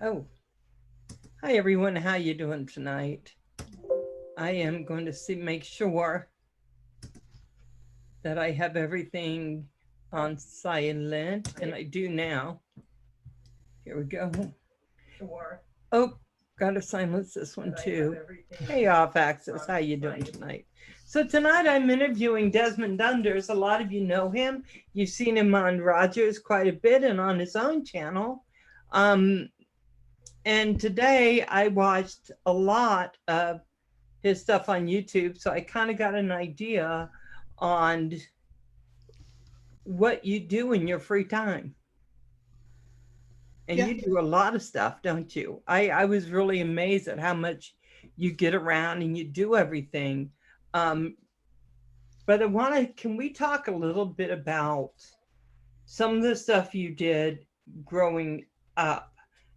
Oh, hi everyone. How you doing tonight? I am going to make sure that I have everything on silent, and I do now. Here we go. Oh, gotta silence this one too. Hey, off access. How you doing tonight? So tonight I'm interviewing Desmond Donders. A lot of you know him. You've seen him on Rogers quite a bit and on his own channel. Um, and today I watched a lot of his stuff on YouTube, so I kind of got an idea on what you do in your free time. And Yeah, you do a lot of stuff, don't you? I was really amazed at how much you get around and you do everything. Um, but I want to, can we talk a little bit about some of the stuff you did growing up?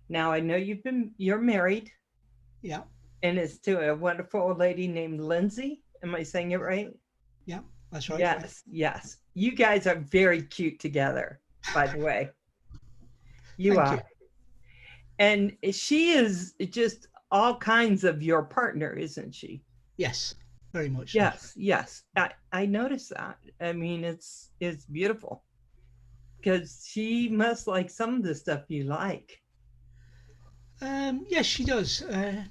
Now, I know you're married, yeah, and it's to a wonderful old lady named Lindsay. Am I saying it right? yeah. That's right. Yes, yes. You guys are very cute together, by the way. You Thank you. are. And she is just all kinds of your partner, isn't she? Yes, very much so. Yes, yes. I noticed that. I mean, it's beautiful because she must like some of the stuff you like. Yes, she does.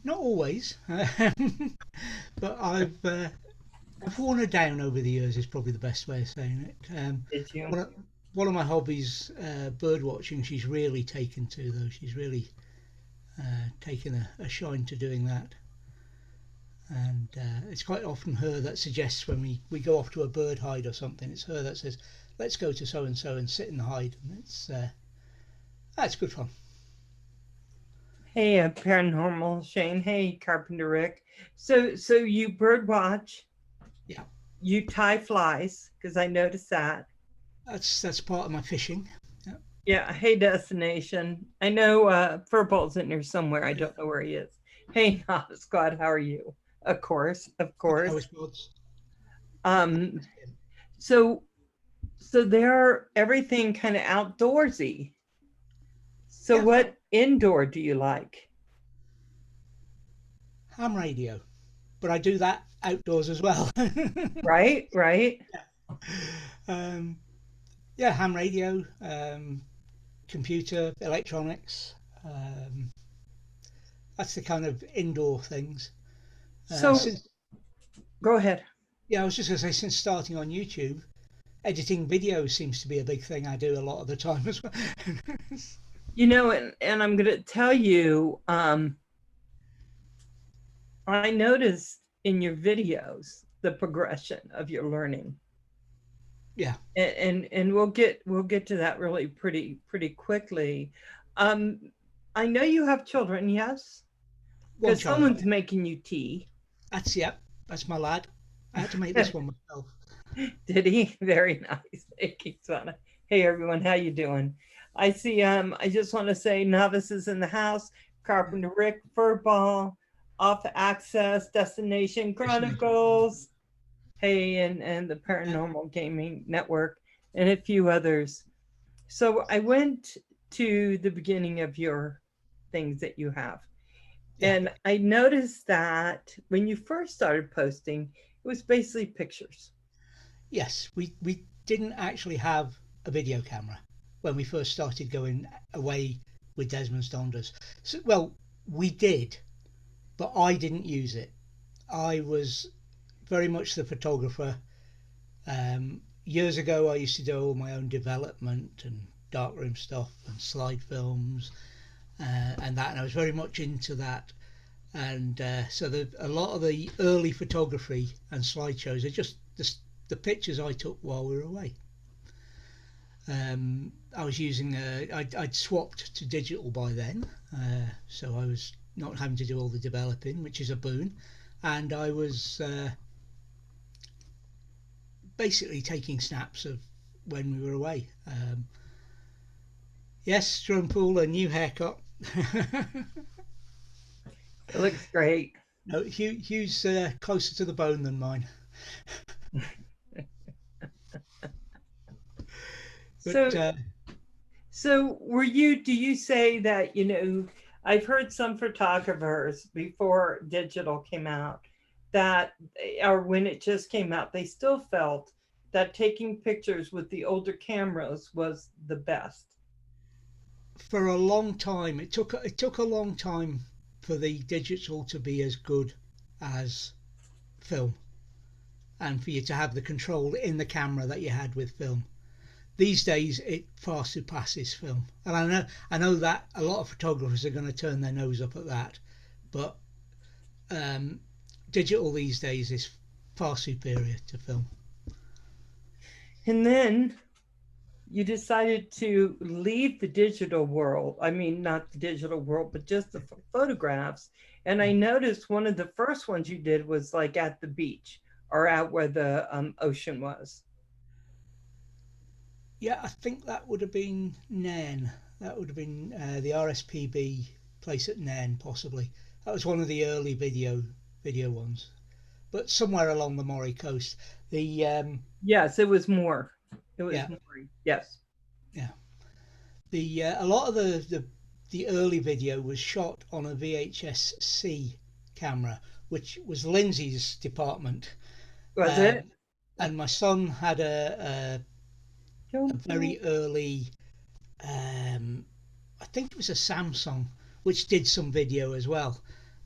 Not always, but I've worn her down over the years. Is probably the best way of saying it. Did you? One of, one of my hobbies, bird watching. She's really taken to though. She's really taken a shine to doing that. And it's quite often her that suggests when we go off to a bird hide or something. It's her that says, "Let's go to so and so and sit in the hide." And that's good fun. Hey, paranormal Shane. Hey, Carpenter Rick. So you bird watch. Yeah, You tie flies because I noticed that. that's part of my fishing. Yeah. Yeah. Hey, Destination. I know Furball's in there somewhere. I don't know where he is. Hey, Nava Squad. How are you? Of course, of How course. is Mods? Um, so so they're everything kind of outdoorsy. So Yeah, what indoor do you like? ham radio, but I do that outdoors as well. Right, right. um, yeah, ham radio, computer, electronics. Um, that's the kind of indoor things. So Since go ahead. Yeah, I was just going to say, since starting on YouTube, editing videos seems to be a big thing I do a lot of the time as well. And I'm gonna tell you, I noticed in your videos the progression of your learning. Yeah, And we'll get to that really pretty quickly. Um, I know you have children, yes? one Because child. someone's making you tea. That's my lad. I had to make this one myself. Did he? Very nice. Thank you, Sana. Hey everyone, how you doing? I see I just want to say novices in the house, Carpenter Rick, Furball, Off Access, Destination Destination. Chronicles, hey, and the Yeah, Paranormal Gaming Network, and a few others. So I went to the beginning of your things that you have. yeah. And I noticed that when you first started posting, it was basically pictures. Yes, we didn't actually have a video camera when we first started going away with Desmond Donders. So, well, we did, but I didn't use it. I was very much the photographer. Years ago, I used to do all my own development and darkroom stuff and slide films and that, and I was very much into that. And so a lot of the early photography and slideshows are just the pictures I took while we were away. I was using I'd swapped to digital by then, so I was not having to do all the developing, which is a boon, and I was basically taking snaps of when we were away. Yes, drum pool, a new haircut. It looks great. No, Hugh's closer to the bone than mine. But So, so were you? Do you say that I've heard some photographers before digital came out that, or when it just came out, they still felt that taking pictures with the older cameras was the best. For a long time, it took a long time for the digital to be as good as film, and for you to have the control in the camera that you had with film. These days, it far surpasses film, and I know that a lot of photographers are going to turn their nose up at that, but um, digital these days is far superior to film. And then you decided to leave the digital world. I mean, not the digital world, but just the photographs. And I Yeah, noticed one of the first ones you did was like at the beach or out where the ocean was. yeah, I think that would have been Nairn. That would have been the RSPB place at Nairn, possibly. That was one of the early video ones, but somewhere along the Moray coast. The Yes, it was more. It was Yeah, more. Yes. yeah. The A lot of the early video was shot on a VHS-C camera, which was Lindsay's department. Was it? Um, and my son had a Don't you? very early, um, I think it was a Samsung, which did some video as well.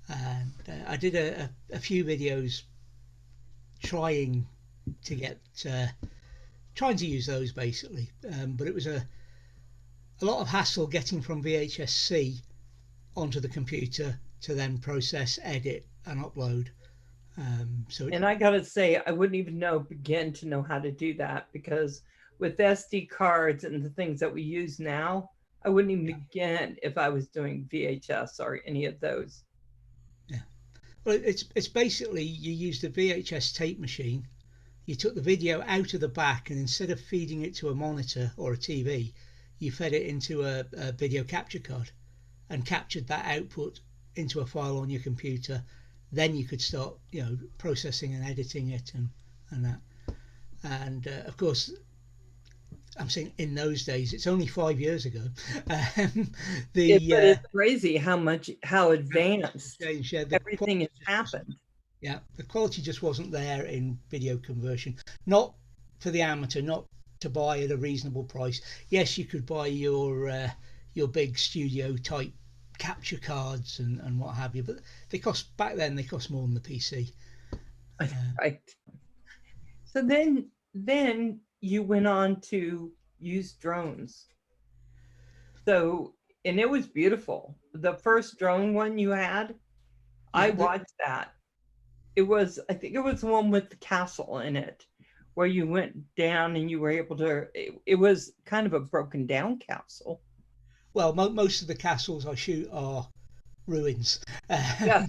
And I did a few videos trying to get trying to use those basically, but it was a lot of hassle getting from VHS-C onto the computer to then process, edit, and upload. So And I gotta say, I wouldn't even begin to know how to do that because with SD cards and the things that we use now, I wouldn't even yeah, begin if I was doing VHS or any of those. yeah. Well, it's basically you used a VHS tape machine. You took the video out of the back, and instead of feeding it to a monitor or a TV, you fed it into a video capture card and captured that output into a file on your computer. Then you could start, processing and editing it and that. And of course, I'm saying in those days, it's only 5 years ago. Um, But the it's crazy how advanced change, yeah, the everything quality has just wasn't. happened. Yeah, the quality just wasn't there in video conversion. Not for the amateur, not to buy at a reasonable price. Yes, you could buy your big studio type capture cards and what have you, but they cost more than the PC. Uh, Right. So then you went on to use drones. So, and it was beautiful. The first drone one you had, I yeah, watched that. I think it was the one with the castle in it, where you went down and you were able to, it was kind of a broken down castle. well, most of the castles I shoot are ruins. Yeah.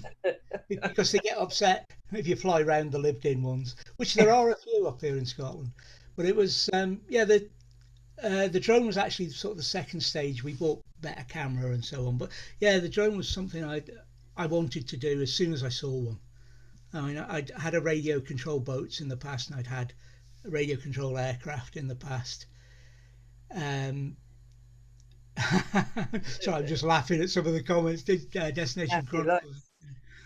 Because they get upset if you fly around the lived-in ones, which there are a few up here in Scotland. But it was, yeah, the drone was actually sort of the second stage. We bought better camera and so on, but yeah, the drone was something I wanted to do as soon as I saw one. I mean, I'd had a radio control boats in the past, and I'd had a radio control aircraft in the past. Um, so I'm just laughing at some of the comments. Did Destination Happy Chronicles? Lux.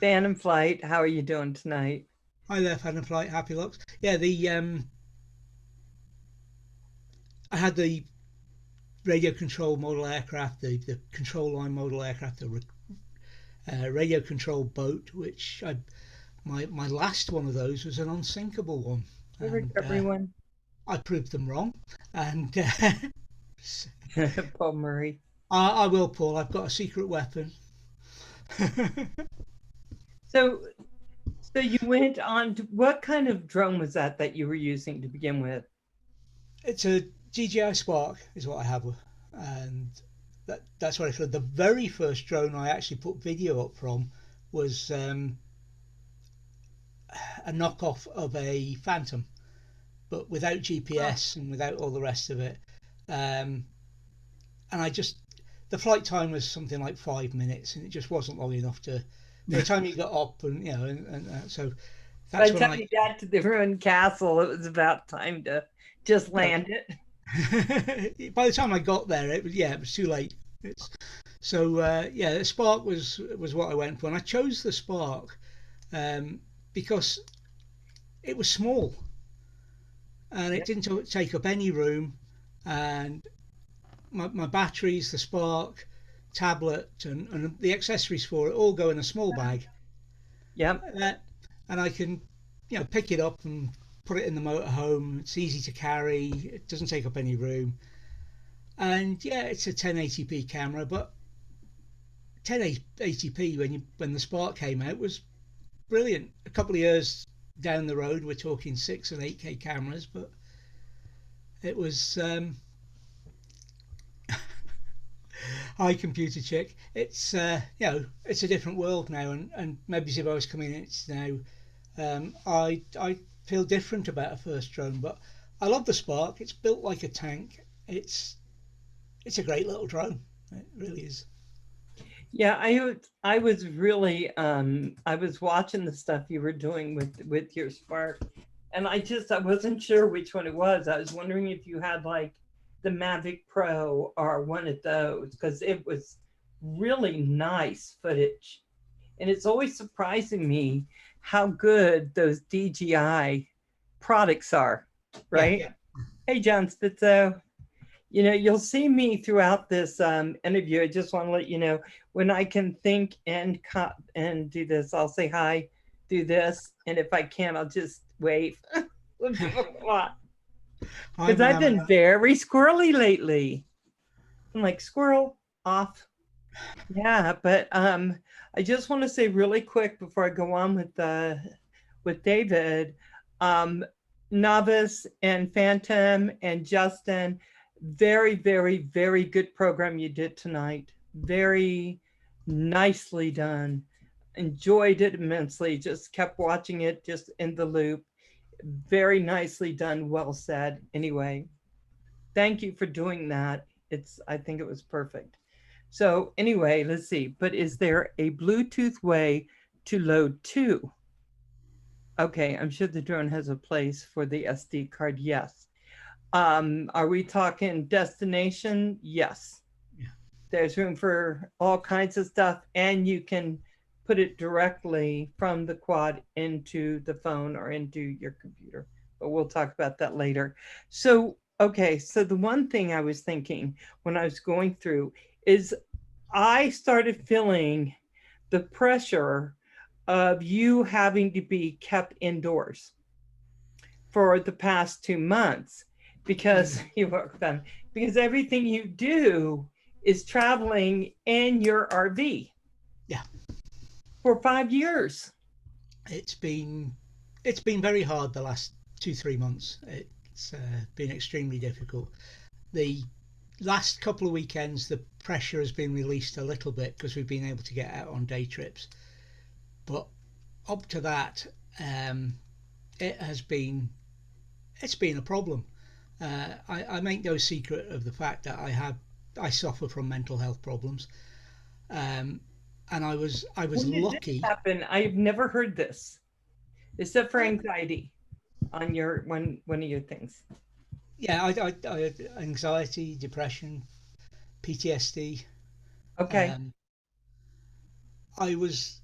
Phantom Flight, how are you doing tonight? Hi there, Fan and Flight, Happy Locks. Yeah, the I had the radio control model aircraft, the control line model aircraft, the radio control boat, which my last one of those was an unsinkable one, and Everyone. I proved them wrong. And Paul Murray. I will, Paul. I've got a secret weapon. So, so you went on to what kind of drone was that you were using to begin with? It's a DJI Spark, is what I have, and that's what I feel. The very first drone I actually put video up from was a knockoff of a Phantom, but without Oh, GPS and without all the rest of it. Um, and the flight time was something like 5 minutes, and it just wasn't long enough to. By the time you got up, and so by that's the when time I. you got to the ruined castle, it was about time to just land it. By the time I got there, it was too late. It's So yeah, the Spark was what I went for, and I chose the Spark because it was small and it Yep. didn't take up any room, and my batteries, the Spark, tablet, and the accessories for it all go in a small bag, Yep. uh, and I can pick it up and put it in the motorhome. It's easy to carry. It doesn't take up any room, and yeah, it's a 1080p camera, but 1080p when the Spark came out was brilliant. A couple of years down the road, we're talking 6 and 8K cameras, but it was hi computer chick. It's it's a different world now, and maybe if I was coming in it now, I feel different about a first drone, but I love the Spark. It's built like a tank. It's a great little drone. It really is. Yeah, I was really I was watching the stuff you were doing with your Spark, and I wasn't sure which one it was. I was wondering if you had like the Mavic Pro or one of those, because it was really nice footage. And it's always surprising me how good those DJI products are, Yeah, right? Hey, John Spitzo. You'll see me throughout this interview. I just want to let you know when I can think and do this, I'll say hi, do this, and if I can't, I'll just wave when people come on. hi, Because I've Mohammed. been very squirrely lately. I'm like squirrel off. Yeah, but I just want to say really quick before I go on with David, um, Novice and Phantom and Justin, very, very, very good program you did tonight. Very nicely done. Enjoyed it immensely. Just kept watching it just in the loop. Very nicely done. Well said. Anyway, thank you for doing that. I think it was perfect. So anyway, let's see. But is there a Bluetooth way to load two? Okay, I'm sure the drone has a place for the SD card. Yes. Are we talking destination? Yes. Yeah. There's room for all kinds of stuff, and you can put it directly from the quad into the phone or into your computer. But we'll talk about that later. So, okay, so the one thing I was thinking when I was going through is I started feeling the pressure of you having to be kept indoors for the past 2 months because Mm. you work them because everything you do is traveling in your RV Yeah, for 5 years. it's been it's been very hard the last 2 3 months. It's been extremely difficult. The last couple of weekends, the pressure has been released a little bit because we've been able to get out on day trips. But up to that, um, it has been it's been a problem. I make no secret of the fact that I suffer from mental health problems, um, and I was When did this lucky. happen? I've never heard this, except for Uh, anxiety on your one of your things. yeah, I had anxiety, depression, PTSD. Okay. Um, I was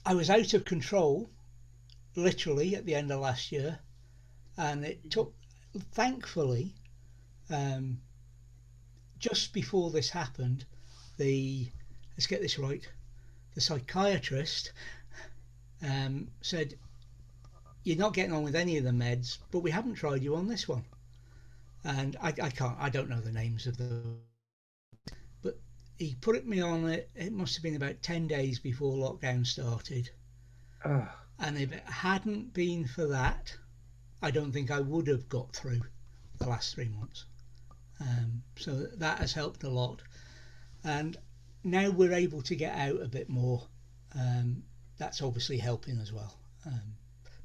I was out of control literally at the end of last year, and it took, thankfully, um, just before this happened, the let's get this right, the psychiatrist said you're not getting on with any of the meds, but we haven't tried you on this one, and I don't know the names of the, but he put me on it. It must have been about 10 days before lockdown started, Oh, and if it hadn't been for that, I don't think I would have got through the last 3 months. So that has helped a lot, and now we're able to get out a bit more. That's obviously helping as well.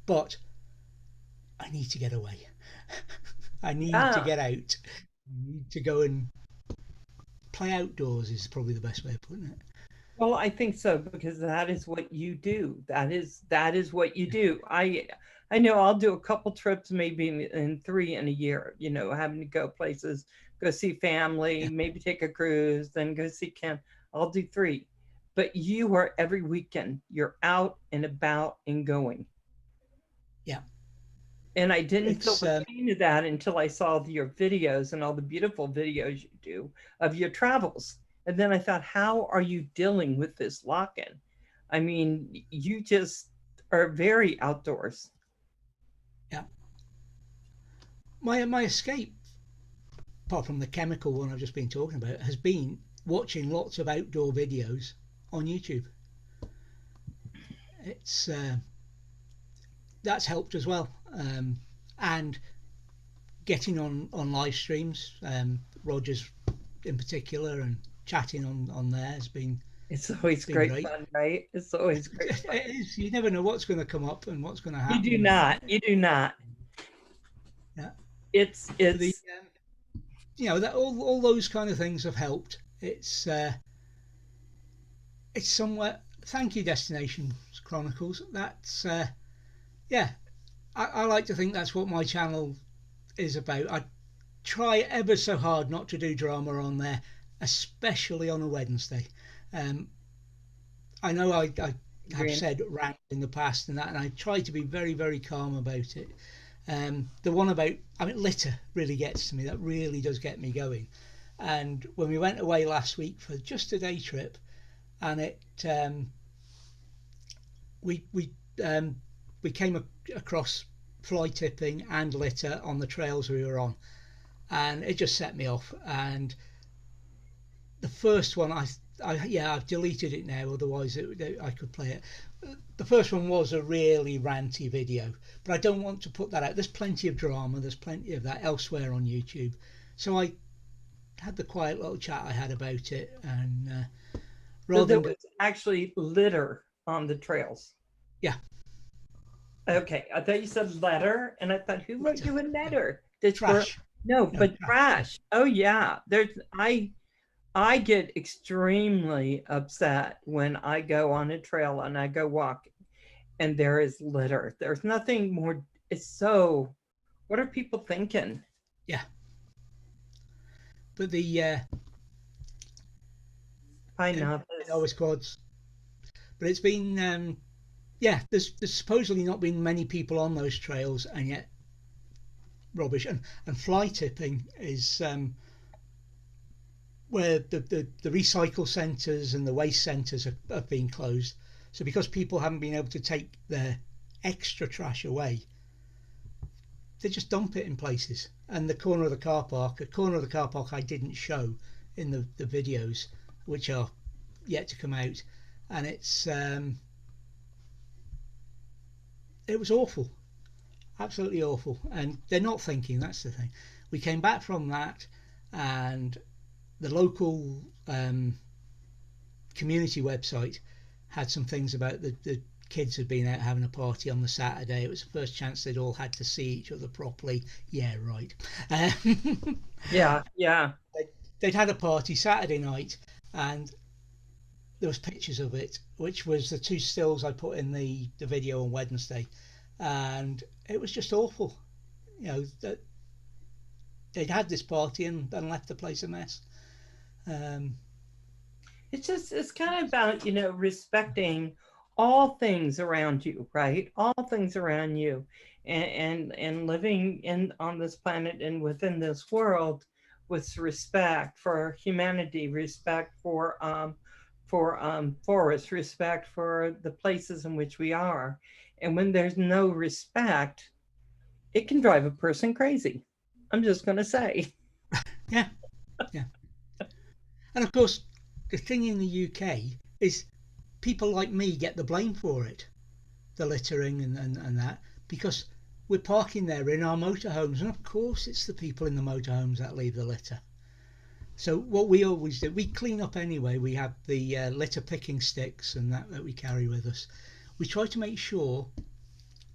But I need to get away. I need to yeah. get out. I need to go and play outdoors is probably the best way of putting it. Well, I think so because that is what you do. That is what you do. I know I'll do a couple trips, maybe in three in a year. Having to go places, go see family, Yeah, maybe take a cruise, then go see camp. I'll do 3. But you are every weekend. You're out and about and going. Yeah, And I didn't feel it's the pain of that until I saw your videos and all the beautiful videos you do of your travels. And then I thought, how are you dealing with this lock-in? I mean, you just are very outdoors. yeah. My escape, apart from the chemical one I've just been talking about, has been watching lots of outdoor videos on YouTube. It's that's helped as well, and getting on live streams, Rogers in particular, and chatting on there has It's always been great great. fun, right? It's always great fun. It is, you never know what's going to come up and what's going to You do happen. not. You do not. Yeah, It's but the it's that all those kind of things have helped. It's somewhere. Thank you, Destinations Chronicles. That's yeah. I like to think that's what my channel is about. I try ever so hard not to do drama on there, especially on a Wednesday. Um, I know I have green. said rant in the past and that, and I try to be very, very calm about it. The one about, I mean, litter really gets to me. That really does get me going. And when we went away last week for just a day trip, and we we um, we came across fly tipping and litter on the trails we were on, and it just set me off. And the first one, yeah, I've deleted it now. Otherwise, I could play it. The first one was a really ranty video, but I don't want to put that out. There's plenty of drama. There's plenty of that elsewhere on YouTube. So I had the quiet little chat I had about it, and So rather there than go, was actually litter on the trails. yeah, yeah, Okay, I thought you said letter, and I thought, who wrote litter, you a yeah, letter? That's where trash, no, no but trash, yeah, trash. Oh yeah, there's I get extremely upset when I go on a trail and I go walk and there is litter. There's nothing more. It's so. What are people thinking? yeah. But the Hi, Idaho novice. squads. But it's been yeah. There's supposedly not been many people on those trails, and yet rubbish. And fly tipping is where the recycle centres and the waste centres have been closed. So because people haven't been able to take their extra trash away, they just dump it in places. And the corner of the car park, a corner of the car park I didn't show in the videos, which are yet to come out, and it was awful, absolutely awful. And they're not thinking. That's the thing. We came back from that, and the local community website had some things about the kids had been out having a party on the Saturday. It was the first chance they'd all had to see each other properly. Yeah, right. Yeah, yeah. They'd had a party Saturday night, and there was pictures of it, which was the two stills I put in the video on Wednesday, and it was just awful. That they'd had this party and left the place a mess. Um, It's kind of about, respecting all things around you, right? All things around you and living in on this planet and within this world with respect for humanity, respect for forests, respect for the places in which we are. And when there's no respect, it can drive a person crazy. I'm just going to say. yeah, yeah. And of course, the thing in the UK is people like me get the blame for it, the littering and that, because we're parking there in our motorhomes, and of course it's the people in the motorhomes that leave the litter. So what we always do, we clean up anyway. We have the litter picking sticks and that we carry with us. We try to make sure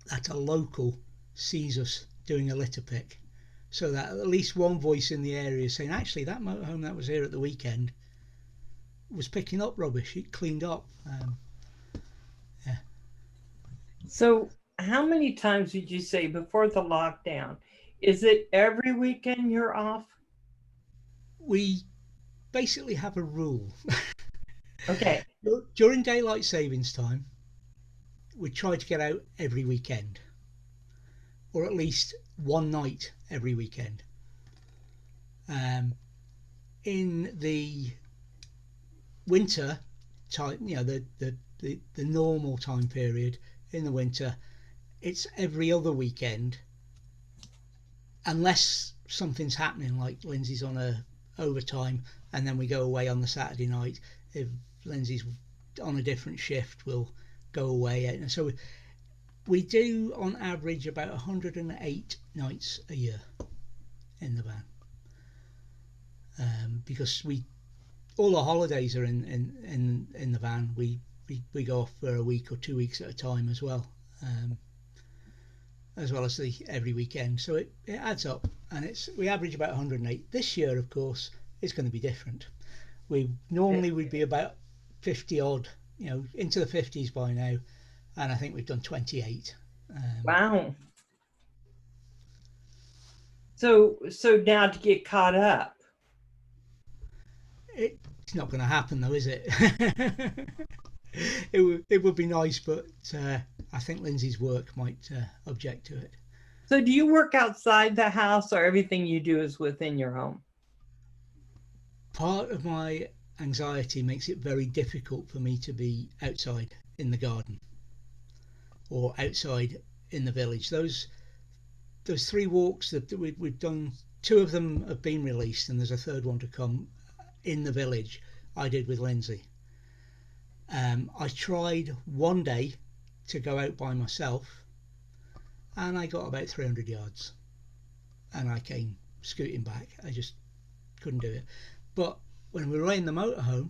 that a local sees us doing a litter pick, so that at least one voice in the area is saying, actually, that motorhome that was here at the weekend was picking up rubbish. It cleaned up. Yeah. So, how many times did you say before the lockdown? Is it every weekend you're off? We basically have a rule. Okay. During daylight savings time, we try to get out every weekend, or at least one night every weekend. Um, in the winter time, the normal time period in the winter, it's every other weekend, unless something's happening, like Lindsay's on a overtime, and then we go away on the Saturday night. If Lindsay's on a different shift, we'll go away. And so we do on average about 108 nights a year in the van, because we all our holidays are in the van. We go off for a week or 2 weeks at a time as well. As well as the every weekend, so it adds up, and we average about 108. This year, of course, it's going to be different. We normally would be about 50 odd, into the 50s by now, and I think we've done 28. Wow. So now to get caught up. It's not going to happen though, is it? It would be nice, but I think Lindsay's work might object to it. So do you work outside the house, or everything you do is within your home? Part of my anxiety makes it very difficult for me to be outside in the garden or outside in the village. Those 3 walks that we've done, 2 of them have been released, and there's a third one to come in the village. I did with Lindsay. I tried one day to go out by myself, and I got about 300 yards, and I came scooting back. I just couldn't do it. But when we were in the motorhome,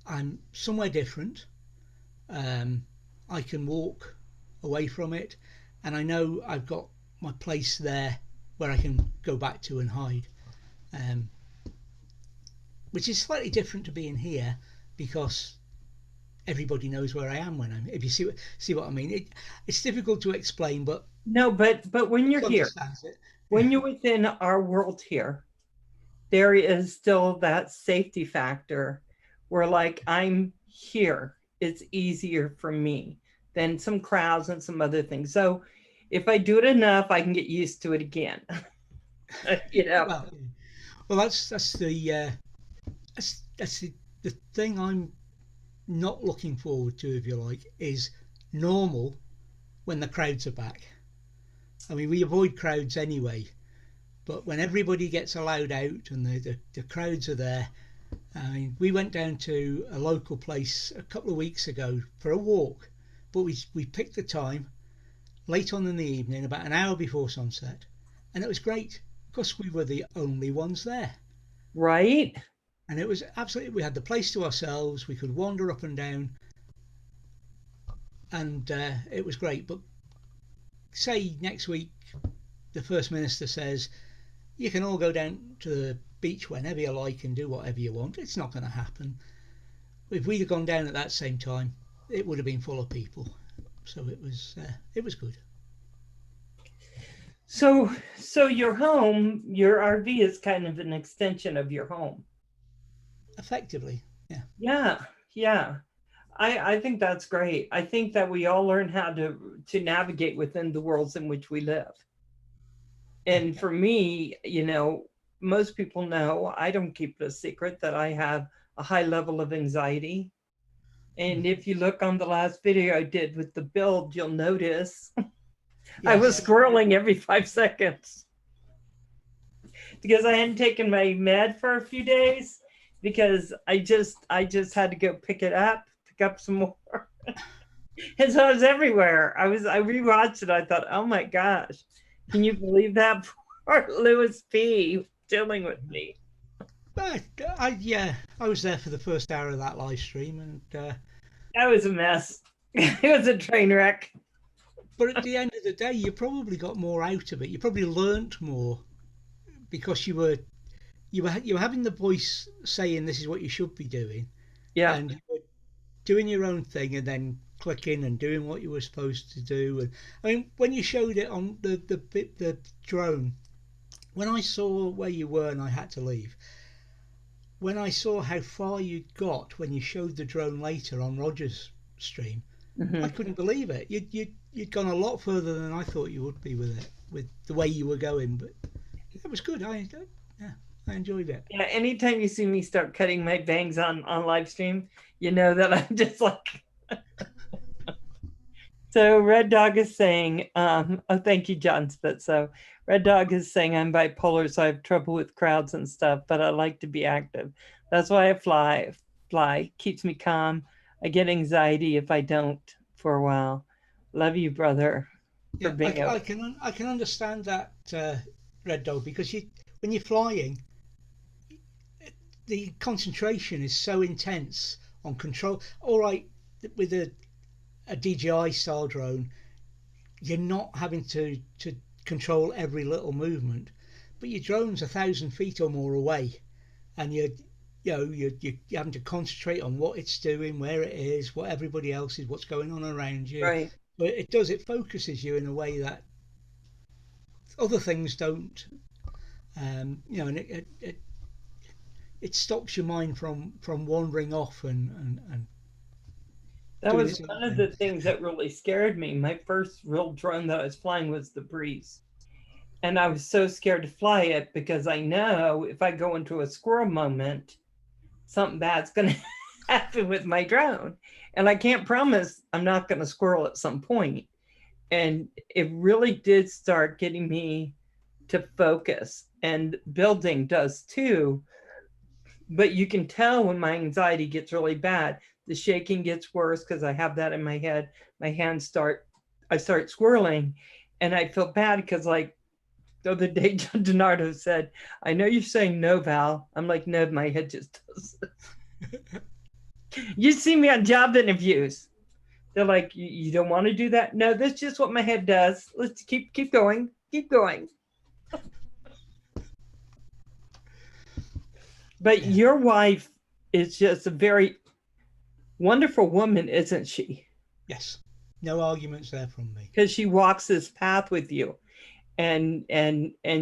I'm somewhere different. I can walk away from it, and I know I've got my place there where I can go back to and hide, which is slightly different to being here, because everybody knows where I am when I'm. If you see what I mean, it's difficult to explain, but No, but when you're here, understands it. when you're within our world here, there is still that safety factor where, like, I'm here, it's easier for me than some crowds and some other things. So if I do it enough, I can get used to it again. Well, that's the thing I'm not looking forward to, if you like, is normal when the crowds are back. I mean, we avoid crowds anyway, but when everybody gets allowed out and the crowds are there. I mean, we went down to a local place a couple of weeks ago for a walk, but we picked the time late on in the evening, about an hour before sunset, and it was great because we were the only ones there. Right? And it was absolutely, we had the place to ourselves, we could wander up and down, and it was great. But say next week the First Minister says you can all go down to the beach whenever you like and do whatever you want. It's not going to happen. If we'd have gone down at that same time, it would have been full of people. So it was good. So your home, your RV is kind of an extension of your home. Effectively, yeah. Yeah, yeah. I think that's great. I think that we all learn how to navigate within the worlds in which we live. And for me, most people know, I don't keep it a secret, that I have a high level of anxiety. And if you look on the last video I did with the build, you'll notice I was scrolling every 5 seconds because I hadn't taken my med for a few days, because I just had to go pick up some more. And so I was everywhere. I rewatched it. I thought, oh my gosh, can you believe that? Poor Louis P. dealing with me. But I was there for the first hour of that live stream, and that was a mess. It was a train wreck. But at the end of the day, you probably got more out of it. You probably learnt more because you were having the voice saying this is what you should be doing, and you were doing your own thing, and then clicking and doing what you were supposed to do. And I mean, when you showed it on the drone, when I saw where you were and I had to leave, when I saw how far you'd got when you showed the drone later on Roger's stream, I Mhm. couldn't believe it. You'd gone a lot further than I thought you would be with it, with the way you were going. But it was good. Yeah, I enjoyed it. Yeah, anytime you see me start cutting my bangs on live stream, you know that I'm just like. So Red Dog is saying, oh, thank you, John Spit. So Red Dog is saying I'm bipolar, so I have trouble with crowds and stuff, but I like to be active. That's why I fly. Fly keeps me calm. I get anxiety if I don't for a while. Love you, brother, for Yeah, being a. I can understand that, Red Dog, because when you're flying, the concentration is so intense on control. All right, with a DJI style drone, you're not having to control every little movement, but your drone's 1,000 feet or more away, and you're having to concentrate on what it's doing, where it is, what everybody else is, what's going on around you. Right. But it focuses you in a way that other things don't. And it stops your mind from wandering off and That doing was its own one of thing. the things that really scared me. My first real drone that I was flying was the Breeze. And I was so scared to fly it because I know if I go into a squirrel moment, something bad's going to happen with my drone. And I can't promise I'm not going to squirrel at some point. And it really did start getting me to focus. And building does too. But you can tell when my anxiety gets really bad. The shaking gets worse because I have that in my head. My hands I start swirling. And I feel bad because, like, the other day, John Donardo said, I know you're saying no, Val. I'm like, no, my head just does. You see me on job interviews. They're like, you don't want to do that? No, that's just what my head does. Let's keep going. Keep going. But Yeah. your wife is just a very wonderful woman, isn't she? Yes. No arguments there from me. Because she walks this path with you. And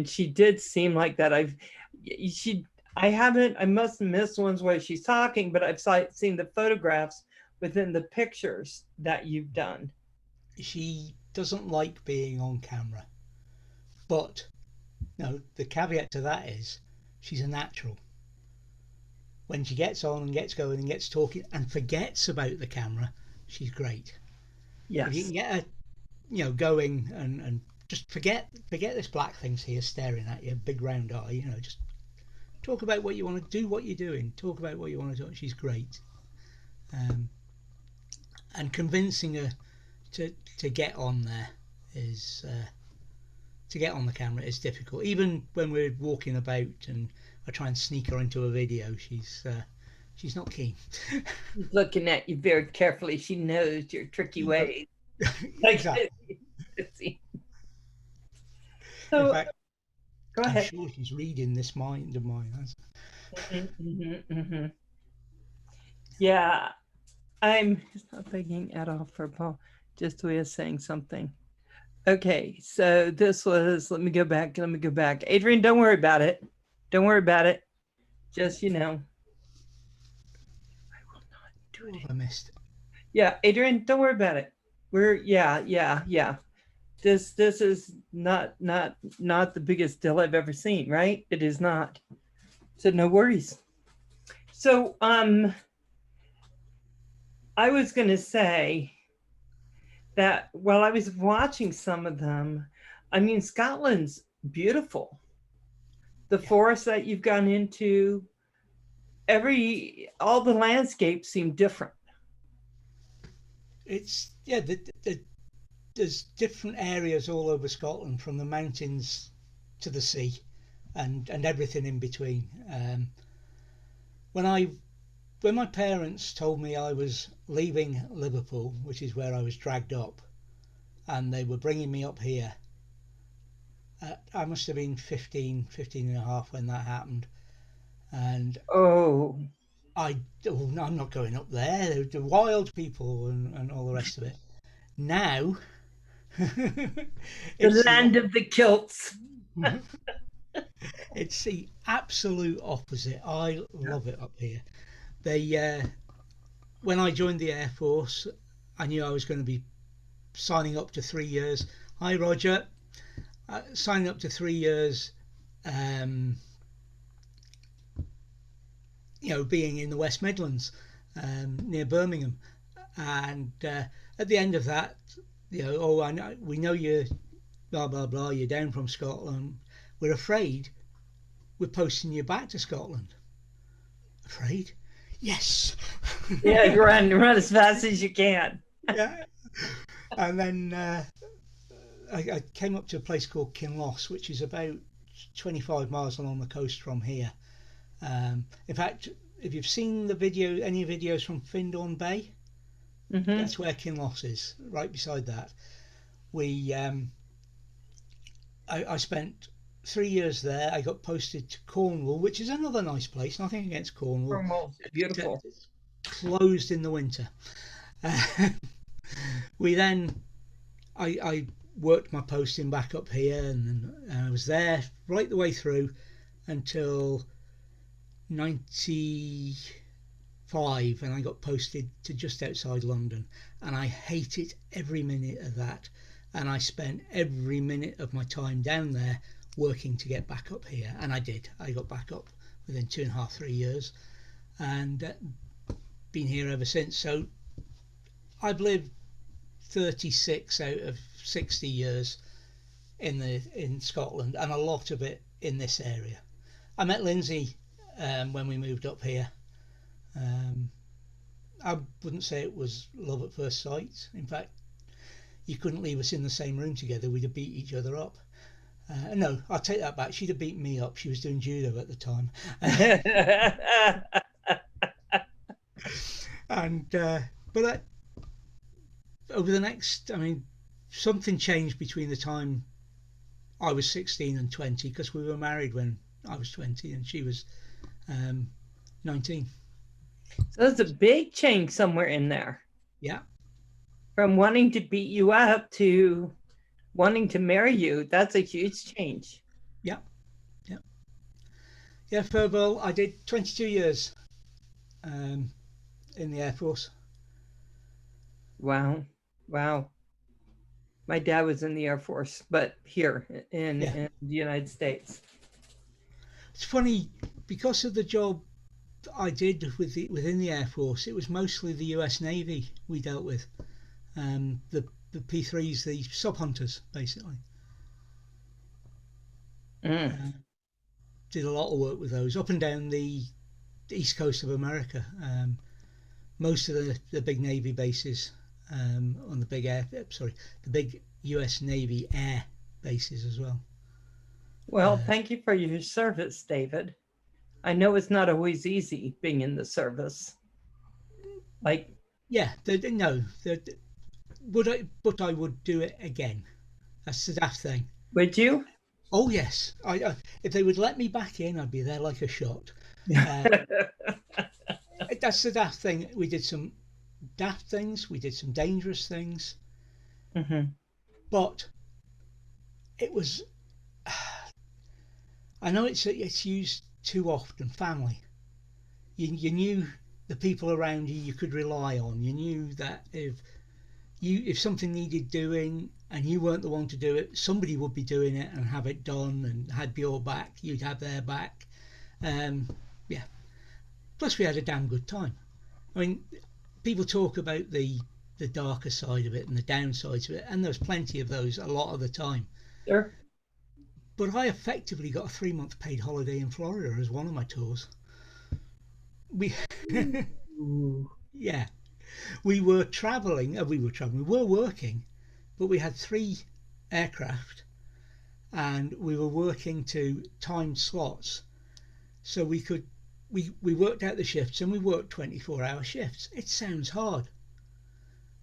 she did seem like that. She I haven't, I must have missed ones where she's talking, but I've seen the photographs within the pictures that you've done. She doesn't like being on camera, but no. The caveat to that is she's a natural. When she gets on and gets going and gets talking and forgets about the camera, she's great. If you Yes. can get her, going and just forget this black thing's here staring at you, big round eye. Just talk about what you want to do, what you're doing. Talk about what you want to do. She's great, um, and convincing her to get on there is to get on the camera is difficult. Even when we're walking about and I try and sneak her into a video, she's not keen. She's looking at you very carefully. She knows your tricky Yep. ways. Like, Exactly. In so fact, go I'm ahead. sure she's reading this mind of mine. Mm-hmm. Yeah, I'm not thinking at all for Paul. Just way of saying something. Okay, so this was, let me go back. Let me go back. Adrian, don't worry about it. Don't worry about it. Just, I will not do What it. have I missed? Yeah, Adrian, don't worry about it. Yeah. This is not the biggest deal I've ever seen, right? It is not. So no worries. So I was gonna say that while I was watching some of them, I mean, Scotland's beautiful. The Yeah, forest that you've gone into, all the landscapes seem different. it's yeah. There's different areas all over Scotland, from the mountains to the sea, and everything in between. When I when my parents told me I was leaving Liverpool, which is where I was dragged up, and they were bringing me up here, I must have been 15 and a half when that happened. And Oh, no, I'm not going up there. They're wild people and all the rest of it. Now, the it's the land of the kilts. It's the absolute opposite. I love it up here. They when I joined the Air Force, I knew I was going to be signing up to 3 years. Hi, Roger. Signing up to 3 years, being in the West Midlands, near Birmingham. And at the end of that, I know, we know you're blah, blah, blah, you're down from Scotland. We're afraid we're posting you back to Scotland. Afraid? Yes. Yeah, run as fast as you can. Yeah. And then I came up to a place called Kinloss, which is about 25 miles along the coast from here. In fact, if you've seen any videos from Findorn Bay, that's where Kinloss is, right beside that. I spent 3 years there. I got posted to Cornwall, which is another nice place. Nothing against Cornwall. Cornwall's beautiful. It's closed in the winter. I worked my posting back up here, and I was there right the way through until 95, and I got posted to just outside London, and I hated every minute of that. And I spent every minute of my time down there working to get back up here, and I did. I got back up within 2.5, 3 years, and been here ever since. So I've lived 36 out of 60 years in Scotland, and a lot of it in this area. I met Lindsay when we moved up here. I wouldn't say it was love at first sight. In fact, you couldn't leave us in the same room together. We'd have beat each other up. No, I'll take that back. She'd have beaten me up. She was doing judo at the time. But over the next, something changed between the time I was 16 and 20, because we were married when I was 20 and she was 19. So there's a big change somewhere in there. Yeah. From wanting to beat you up to wanting to marry you. That's a huge change. Yeah. Yeah, Furball, I did 22 years in the Air Force. Wow. My dad was in the Air Force, but here in the United States. It's funny, because of the job I did within the Air Force, it was mostly the US Navy we dealt with. The P3s, the sub hunters, basically. Did a lot of work with those up and down the east coast of America. Most of the big Navy bases on the big US Navy air bases as well. Well, thank you for your service, David. I know it's not always easy being in the service. But I would do it again. That's the daft thing. Would you? Oh yes, if they would let me back in, I'd be there like a shot. That's the daft thing. We did some daft things. We did some dangerous things. But it was. I know it's used too often. Family. You knew the people around you could rely on. You knew that if something needed doing and you weren't the one to do it, somebody would be doing it and have it done and had your back. You'd have their back. Plus, we had a damn good time. People talk about the darker side of it and the downsides of it, and there's plenty of those a lot of the time. Sure. But I effectively got a 3-month paid holiday in Florida as one of my tours. We were traveling. We were working, but we had 3 aircraft, and we were working to timed slots, so we worked out the shifts, and we worked 24-hour shifts. It sounds hard,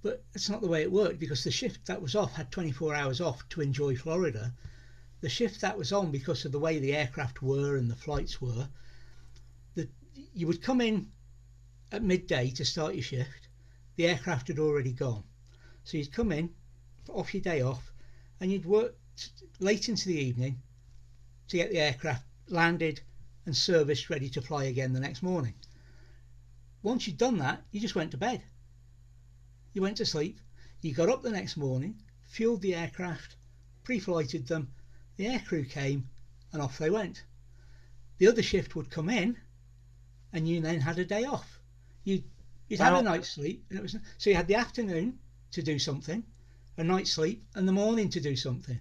but it's not the way it worked, because the shift that was off had 24 hours off to enjoy Florida. The shift that was on, because of the way the aircraft were and the flights were, that you would come in at midday to start your shift. The aircraft had already gone, so you'd come in off your day off, and you'd work late into the evening to get the aircraft landed and serviced, ready to fly again the next morning. Once you'd done that, you just went to bed. You went to sleep. You got up the next morning, fueled the aircraft, pre-flighted them, the aircrew came, and off they went. The other shift would come in, and you then had a day off. You'd had a night's sleep, and so you had the afternoon to do something, a night's sleep, and the morning to do something.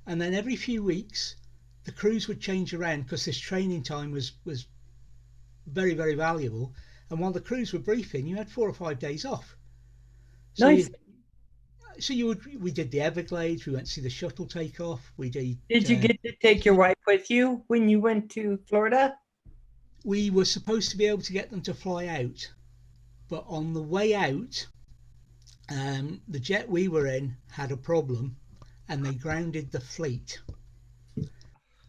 And then every few weeks, the crews would change around because this training time was very, very valuable. And while the crews were briefing, you had 4 or 5 days off. So Nice. we did the Everglades. We went to see the shuttle take off. We did. Did you get to take your wife with you when you went to Florida? We were supposed to be able to get them to fly out, but on the way out, the jet we were in had a problem, and they grounded the fleet.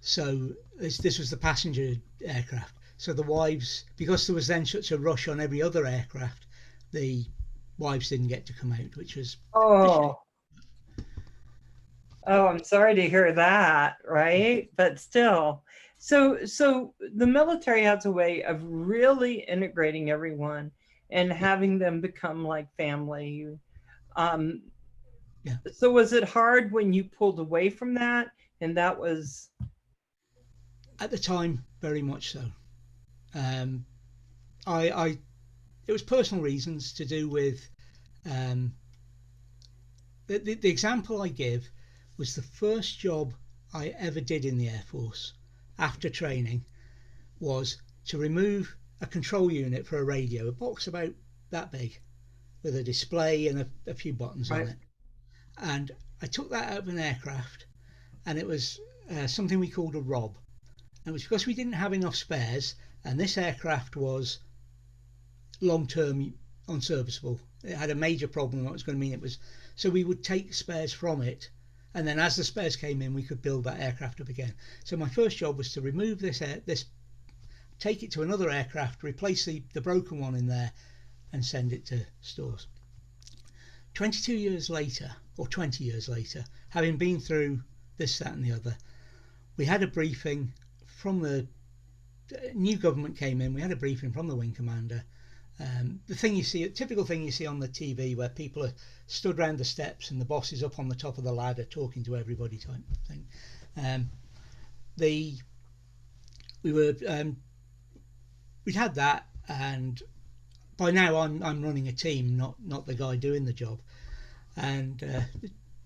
So this was the passenger aircraft. So the wives, because there was then such a rush on every other aircraft, the wives didn't get to come out, which was Oh, I'm sorry to hear that, right? But still, so the military has a way of really integrating everyone and having them become like family. Yeah. So was it hard when you pulled away from that? And that was At the time, very much so. It was personal reasons to do with the example I give was the first job I ever did in the Air Force after training was to remove a control unit for a radio, a box about that big with a display and a few buttons on it. And I took that out of an aircraft, and it was something we called a ROB. And it was because we didn't have enough spares, and this aircraft was long-term unserviceable. It had a major problem. What was going to mean it was, so we would take spares from it, and then as the spares came in, we could build that aircraft up again. So my first job was to remove this, take it to another aircraft, replace the broken one in there, and send it to stores. 22 years later, or 20 years later, having been through this, that, and the other, we had a briefing from the new government came in. We had a briefing from the wing commander. The thing you see, a typical thing you see on the TV, where people are stood around the steps and the boss is up on the top of the ladder talking to everybody, type thing. We'd had that, and by now I'm running a team, not the guy doing the job. And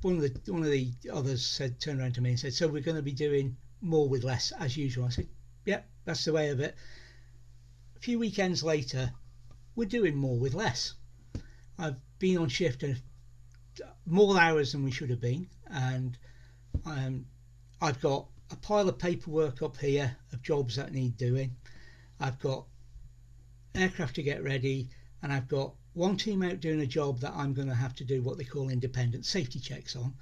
one of the others turned around to me and said, "So we're going to be doing more with less as usual." I said, "Yeah, that's the way of it." A few weekends later, we're doing more with less. I've been on shift more hours than we should have been, and I've got a pile of paperwork up here of jobs that need doing. I've got aircraft to get ready, and I've got one team out doing a job that I'm going to have to do what they call independent safety checks on.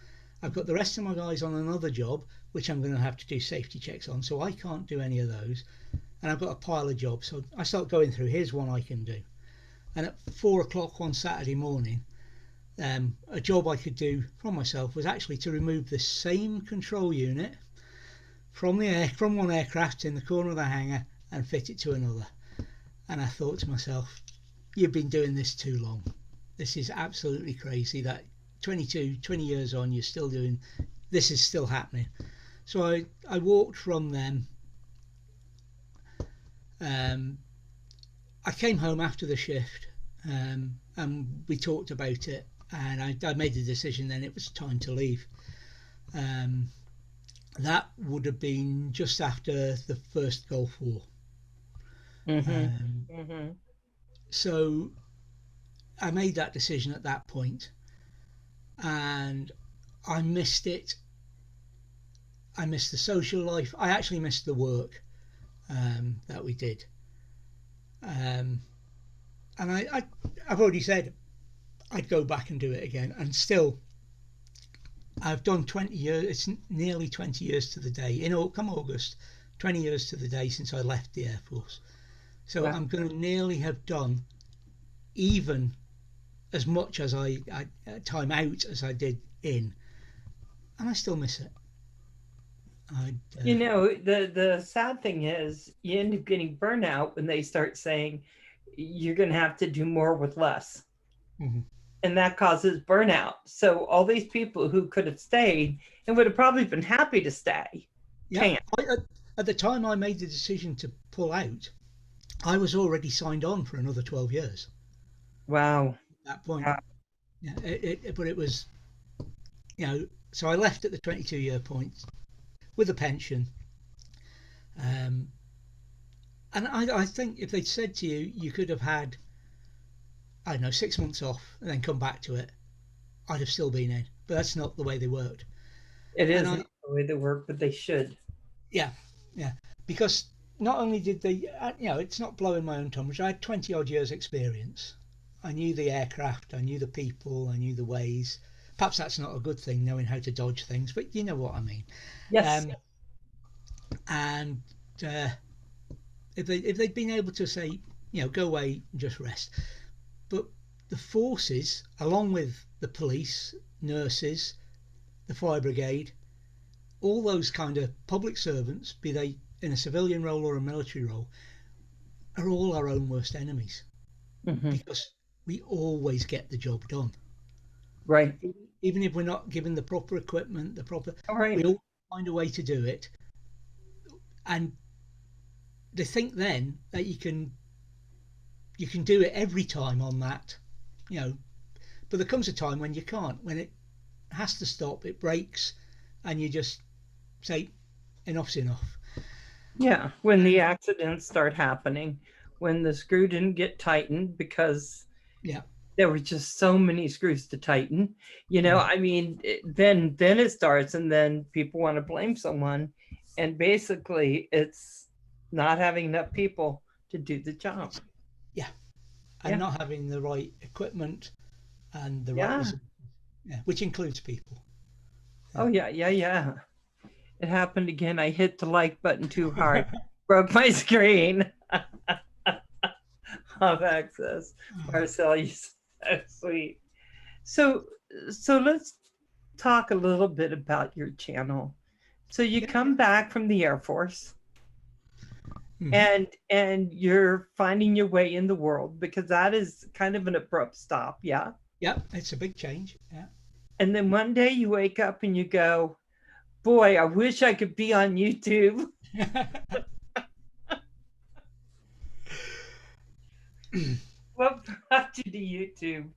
I've got the rest of my guys on another job which I'm going to have to do safety checks on, so I can't do any of those. And I've got a pile of jobs, so I start going through, here's one I can do. And at 4 o'clock one Saturday morning, a job I could do from myself was actually to remove the same control unit from one aircraft in the corner of the hangar and fit it to another. And I thought to myself, you've been doing this too long. This is absolutely crazy that 20 years on, you're still doing, this is still happening. So I walked from them. I came home after the shift, and we talked about it, and I made the decision then it was time to leave. That would have been just after the first Gulf War. So I made that decision at that point, and I missed it. I missed the social life. I actually missed the work that we did. And I've already said I'd go back and do it again, and still I've done 20 years. It's nearly 20 years to the day. Come August, 20 years to the day since I left the Air Force. So wow. I'm going to nearly have done even as much as I time out as I did in, and I still miss it. I You know, the sad thing is you end up getting burnout when they start saying you're going to have to do more with less. mhm. And that causes burnout. So all these people who could have stayed and would have probably been happy to stay Yeah. can't. At the time I made the decision to pull out, I was already signed on for another 12 years Wow. at that point. Wow. Yeah, but it was, so I left at the 22-year point with a pension. Um, and I think if they'd said to you, you could have had, I don't know, 6 months off and then come back to it, I'd have still been in. But that's not the way they worked. It And is I, not the way they work, but they should. yeah, yeah, because not only did they, it's not blowing my own tongue, I had 20 odd years experience. I knew the aircraft, I knew the people, I knew the ways. Perhaps that's not a good thing, knowing how to dodge things, but you know what I mean. Yes. Um, and uh, if they'd been able to say, go away and just rest, but the forces, along with the police, nurses, the fire brigade, all those kind of public servants, be they in a civilian role or a military role, are all our own worst enemies Hmm. because we always get the job done. Right. Even if we're not given the proper equipment, All right. we all find a way to do it. And they think then that you can do it every time on that, you know. But there comes a time when you can't, when it has to stop, it breaks, and you just say, enough's enough. Yeah. When the And accidents start happening, when the screw didn't get tightened because yeah, there were just so many screws to tighten, mm, I mean, then it starts, and then people want to blame someone, and basically it's not having enough people to do the job. it's, yeah, and Yeah. not having the right equipment and the right Yeah. resources, yeah, which includes people. Oh yeah, yeah, yeah. It happened again. I hit the like button too hard, broke my screen of access. Marcel, you're so sweet. So so let's talk a little bit about your channel. So you Yeah. come back from the Air Force, Hmm. and you're finding your way in the world, because that is kind of an abrupt stop, yeah. Yeah, it's a big change. Yeah. And then one day you wake up and you go, boy, I wish I could be on YouTube. What brought you to YouTube?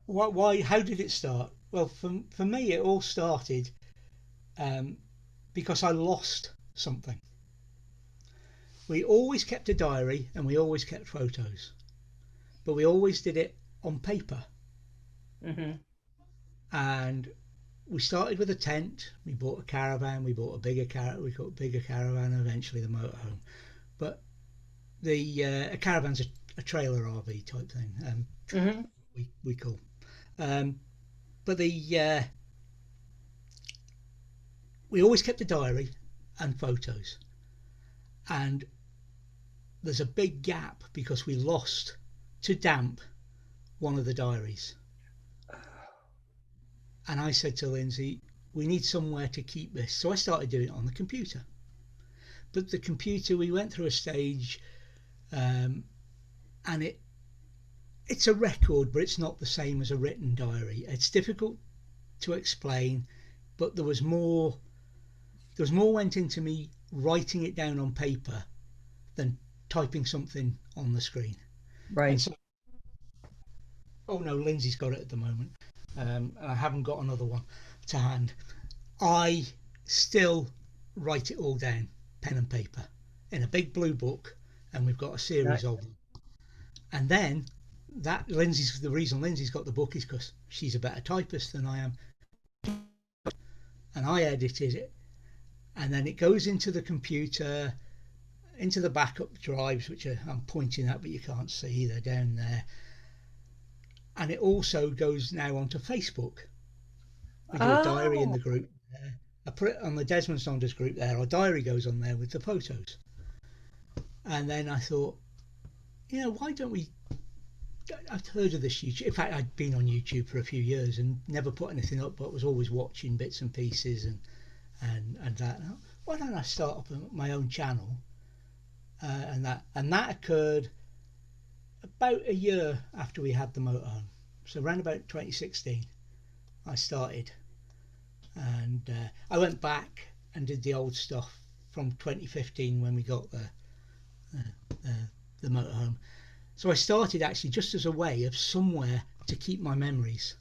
Why? How did it start? Well, for me, it all started um, because I lost something. We always kept a diary and we always kept photos, but we always did it on paper. Hmm. And we started with a tent. We bought a caravan. We bought a bigger we got a bigger caravan. Eventually, the motorhome. But the a caravan's a trailer RV type thing. Hmm. We call. Um, but the we always kept a diary and photos. And there's a big gap because we lost to damp one of the diaries. And I said to Lindsay, we need somewhere to keep this. So I started doing it on the computer. But the computer, we went through a stage, um, and it's a record, but it's not the same as a written diary. It's difficult to explain, but there was more went into me writing it down on paper than typing something on the screen. And Right. so, oh no, Lindsay's got it at the moment, and I haven't got another one to hand. I still write it all down, pen and paper, in a big blue book, and we've got a Right. series of them. And then the reason Lindsay's got the book is because she's a better typist than I am, and I edited it, and then it goes into the computer, into the backup drives, which I'm pointing at, but you can't see, they're down there. And it also goes now onto Facebook. We do a diary in Oh. the group. I put it on the Desmond Donders group there. Our diary goes on there with the photos. And then I thought, why don't we? I'd heard of this YouTube. In fact, I'd been on YouTube for a few years and never put anything up, but was always watching bits and pieces and that. why don't I start up my own channel? And that occurred about a year after we had the motorhome. So around about 2016, I started, and I went back and did the old stuff from 2015 when we got the motorhome. So I started actually just as a way of somewhere to keep my memories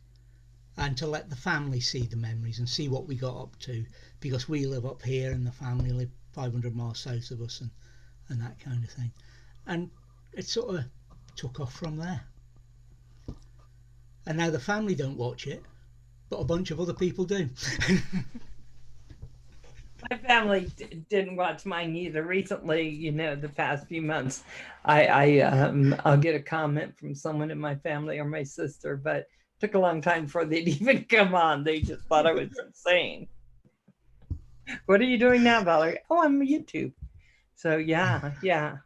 and to let the family see the memories and see what we got up to, because we live up here and the family live 500 miles south of us, and that kind of thing. And it sort of took off from there. And now the family don't watch it, but a bunch of other people do. My family didn't watch mine either. Recently, the past few months, I'll get a comment from someone in my family or my sister, but it took a long time before they'd even come on. They just thought I was insane. What are you doing now, Valerie? Oh, I'm on YouTube. So yeah.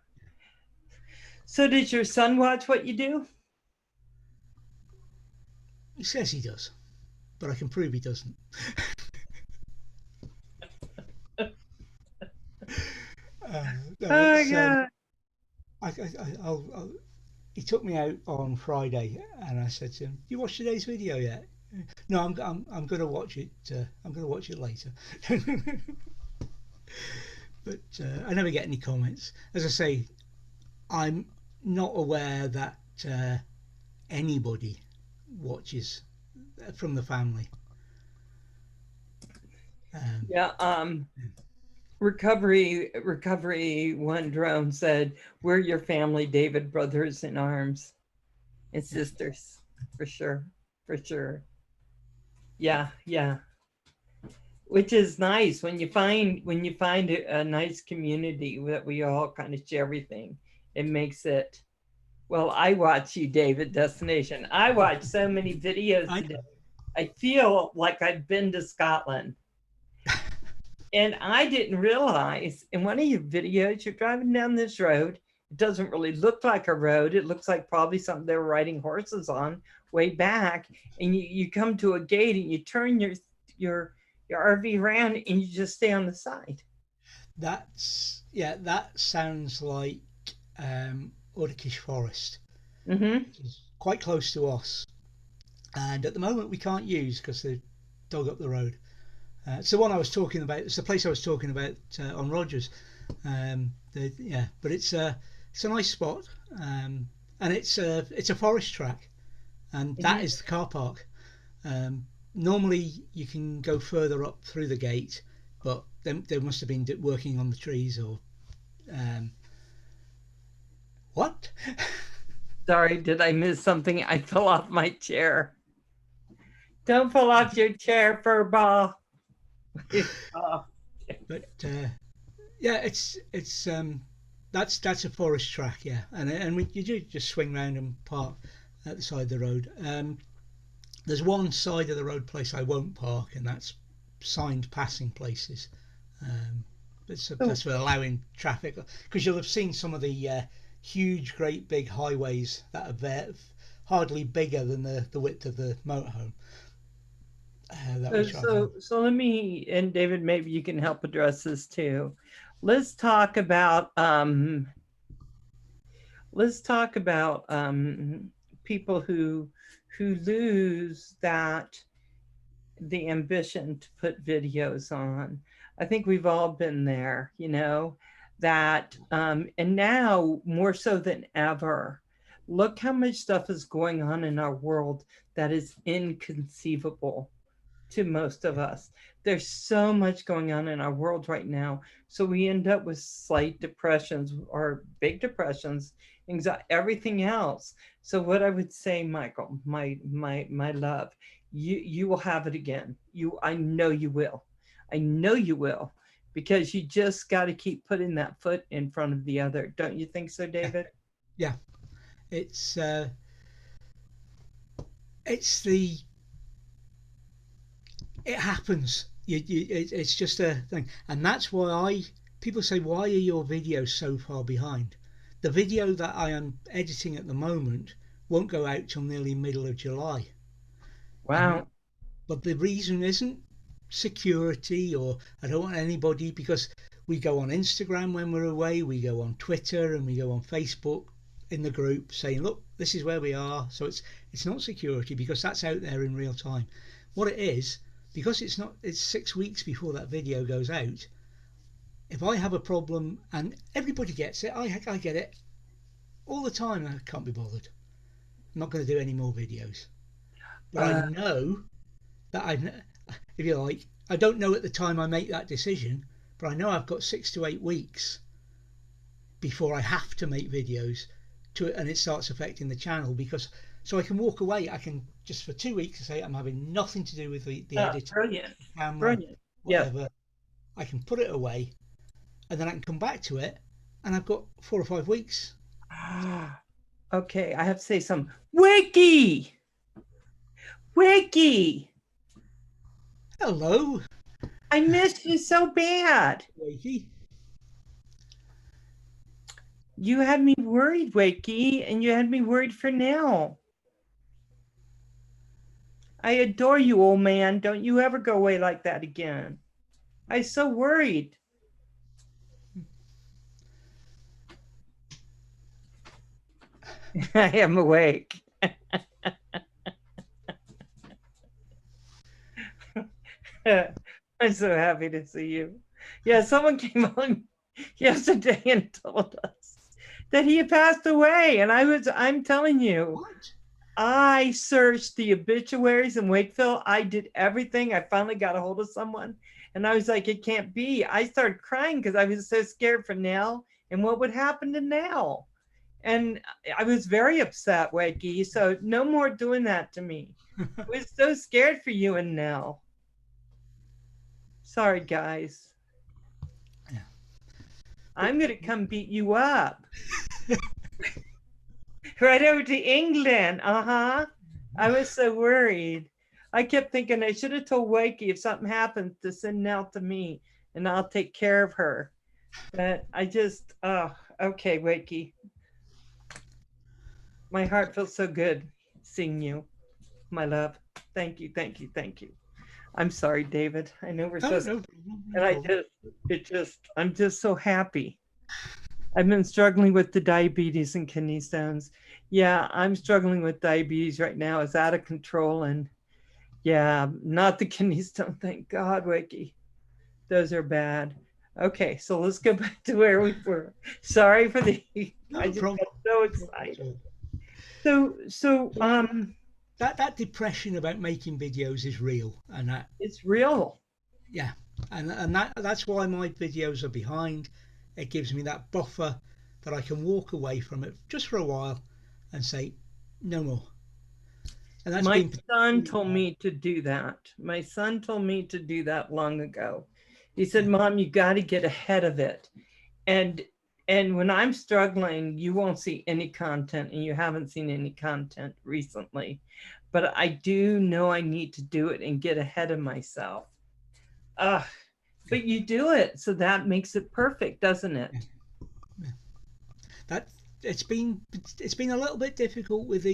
So did your son watch what you do? He says he does, but I can prove he doesn't. Oh God. He took me out on Friday, and I said to him, "You watched today's video yet?" No, I'm going to watch it. I'm going to watch it later. But I never get any comments. As I say, I'm not aware that anybody watches from the family. Yeah. Recovery One Drone said, "We're your family, David, brothers in arms and sisters, for sure, for sure." Yeah. Which is nice when you find a nice community that we all kind of share everything. It makes it. Well, I watch you, David Destination. I watch so many videos today. I feel like I've been to Scotland. And I didn't realize in one of your videos, you're driving down this road. It doesn't really look like a road. It looks like probably something they were riding horses on way back. And you come to a gate and you turn your RV around and you just stay on the side. That sounds like Urkish Forest, which is quite close to us. And at the moment we can't use because they've dug up the road. It's the one I was talking about. It's the place I was talking about on Rogers. But it's a nice spot, and it's a forest track, and that is the car park. Normally you can go further up through the gate, but they must have been working on the trees or what? Sorry, did I miss something? I fell off my chair. Don't fall off your chair, Furball. But it's that's a forest track, yeah, and you do just swing round and park at the side of the road. There's one side of the road place I won't park, and that's signed passing places. That's for allowing traffic, because you'll have seen some of the huge, great big highways that are hardly bigger than the width of the motorhome. So let me, and David, maybe you can help address this too. Let's talk about people who lose the ambition to put videos on. I think we've all been there, that and now more so than ever, look how much stuff is going on in our world that is inconceivable to most of us. There's so much going on in our world right now. So we end up with slight depressions or big depressions, anxiety, everything else. So what I would say, Michael, my love, you will have it again. I know you will. I know you will, because you just got to keep putting that foot in front of the other. Don't you think so, David? Yeah. It's it happens. It's just a thing, and that's why people say, "Why are your videos so far behind?" The video that I am editing at the moment won't go out till nearly middle of July. Wow! But the reason isn't security, or I don't want anybody, because we go on Instagram when we're away, we go on Twitter, and we go on Facebook in the group saying, look, this is where we are. So it's not security, because that's out there in real time. What it is, because it's 6 weeks before that video goes out. If I have a problem, and everybody gets it, I get it all the time, and I can't be bothered. I'm not going to do any more videos. But I know that if you like, I don't know at the time I make that decision, but I know I've got 6 to 8 weeks before I have to make videos and it starts affecting the channel, because so I can walk away. I can just for 2 weeks say I'm having nothing to do with the editing, brilliant, camera, brilliant, whatever. Yep. I can put it away, and then I can come back to it, and I've got 4 or 5 weeks. Okay, I have to say something. Wiki! Hello. I missed you so bad. Wakey. You had me worried, Wakey, and you had me worried for now. I adore you, old man. Don't you ever go away like that again. I was so worried. I am awake. I'm so happy to see you. Yeah, someone came on yesterday and told us that he had passed away. And I'm telling you, What? I searched the obituaries in Wakefield. I did everything. I finally got a hold of someone. And I was like, it can't be. I started crying because I was so scared for Nell and what would happen to Nell. And I was very upset, Wakey. So no more doing that to me. I was so scared for you and Nell. Sorry, guys. Yeah. I'm going to come beat you up. Right over to England. I was so worried. I kept thinking I should have told Wakey if something happens to send Nell to me and I'll take care of her. But I just, okay, Wakey. My heart feels so good seeing you, my love. Thank you, thank you, thank you. I'm sorry, David. I know we're so, and I'm just so happy. I've been struggling with the diabetes and kidney stones. Yeah, I'm struggling with diabetes right now. It's out of control, and yeah, not the kidney stone. Thank God, Wakey. Those are bad. Okay, so let's go back to where we were. Sorry for the. I just got so excited. So that depression about making videos is real, and that it's real. Yeah, and that's why my videos are behind. It gives me that buffer that I can walk away from it just for a while and say no more. And that's my son told me to do that. My son told me to do that long ago. He said, Mom, you got to get ahead of it. And when I'm struggling, you won't see any content, and you haven't seen any content recently. But I do know I need to do it and get ahead of myself. But you do it, so that makes it perfect, doesn't it? Yeah. That it's been a little bit difficult with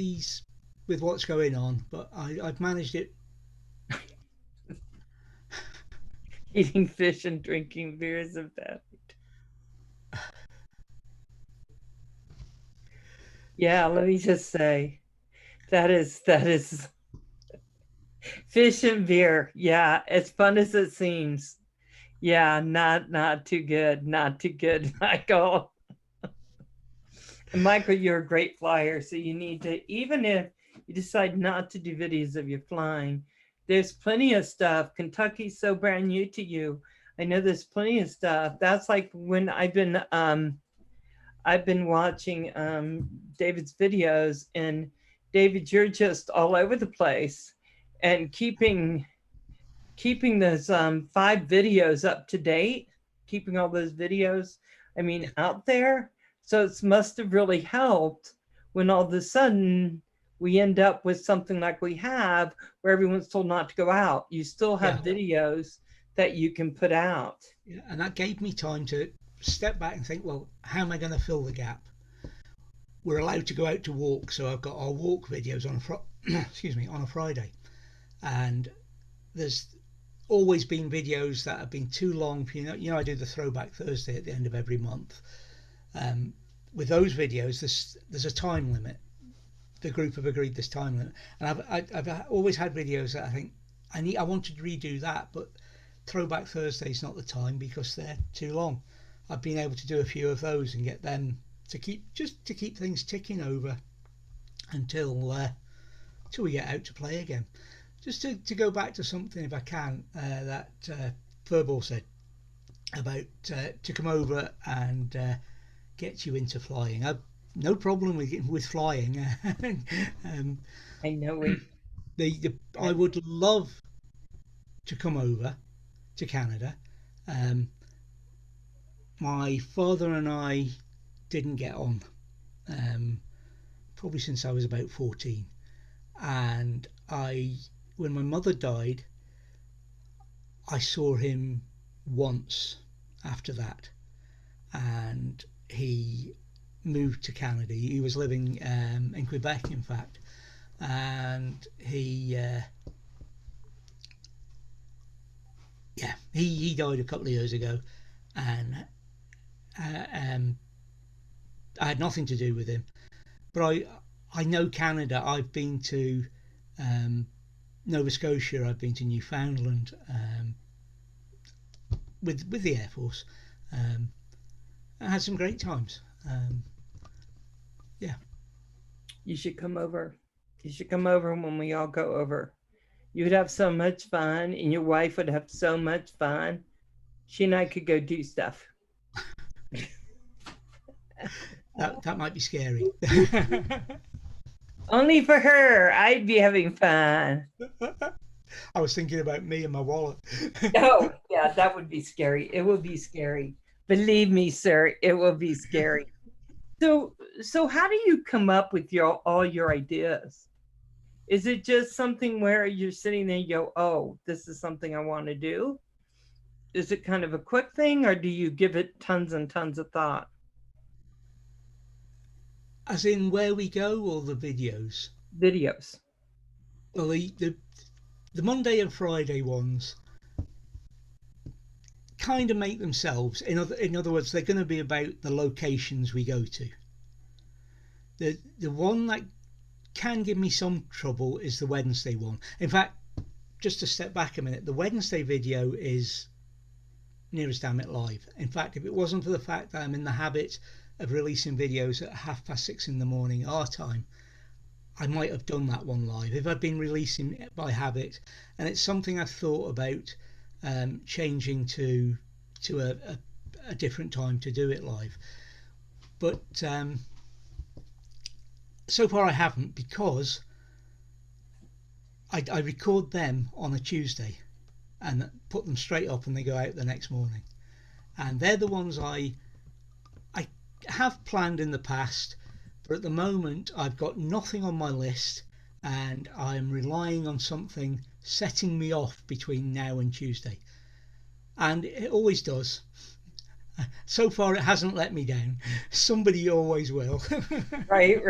what's going on, but I've managed it. Eating fish and drinking beer is a bad. Yeah, let me just say, that is fish and beer. Yeah, as fun as it seems. Yeah, not too good. Not too good, Michael. And Michael, you're a great flyer, so you need to, even if you decide not to do videos of your flying, there's plenty of stuff. Kentucky's so brand new to you. I know there's plenty of stuff. That's like when I've been watching David's videos, and David, you're just all over the place, and keeping those 5 videos up to date, keeping all those videos, I mean, out there. So it must have really helped when all of a sudden we end up with something like we have, where everyone's told not to go out. You still have videos that you can put out. Yeah, and that gave me time to step back and think, well, how am I going to fill the gap? We're allowed to go out to walk, so I've got our walk videos on a Friday, and there's always been videos that have been too long. I do the Throwback Thursday at the end of every month. With those videos, there's a time limit. The group have agreed this time limit, and I've always had videos that I think I want to redo that, but Throwback Thursday is not the time because they're too long. I've been able to do a few of those and get them to keep things ticking over until we get out to play again. Just to go back to something, if I can, that Furball said about to come over and get you into flying. I've no problem with flying. I know it. I would love to come over to Canada. My father and I didn't get on, probably since I was about 14, and when my mother died, I saw him once after that, and he moved to Canada. He was living in Quebec, in fact, and he died a couple of years ago, and I had nothing to do with him. But I know Canada. I've been to Nova Scotia. I've been to Newfoundland with the Air Force. I had some great times. Yeah. You should come over. You should come over when we all go over. You would have so much fun, and your wife would have so much fun. She and I could go do stuff. That might be scary. Only for her. I'd be having fun. I was thinking about me and my wallet. Oh, yeah, that would be scary. It will be scary. Believe me, sir, it will be scary. So how do you come up with all your ideas? Is it just something where you're sitting there and you go, oh, this is something I want to do? Is it kind of a quick thing, or do you give it tons and tons of thought? As in where we go, or the videos? Videos. Well, the Monday and Friday ones kind of make themselves. In other words, they're going to be about the locations we go to. The one that can give me some trouble is the Wednesday one. In fact, just to step back a minute, the Wednesday video is near as damn it live. In fact, if it wasn't for the fact that I'm in the habit of releasing videos at 6:30 in the morning our time, I might have done that one live if I'd been releasing it by habit. And it's something I've thought about changing to a different time to do it live, but so far I haven't, because I record them on a Tuesday and put them straight up, and they go out the next morning. And they're the ones I have planned in the past, but at the moment I've got nothing on my list, and I'm relying on something setting me off between now and Tuesday. And it always does. So far it hasn't let me down. Somebody always will. Right.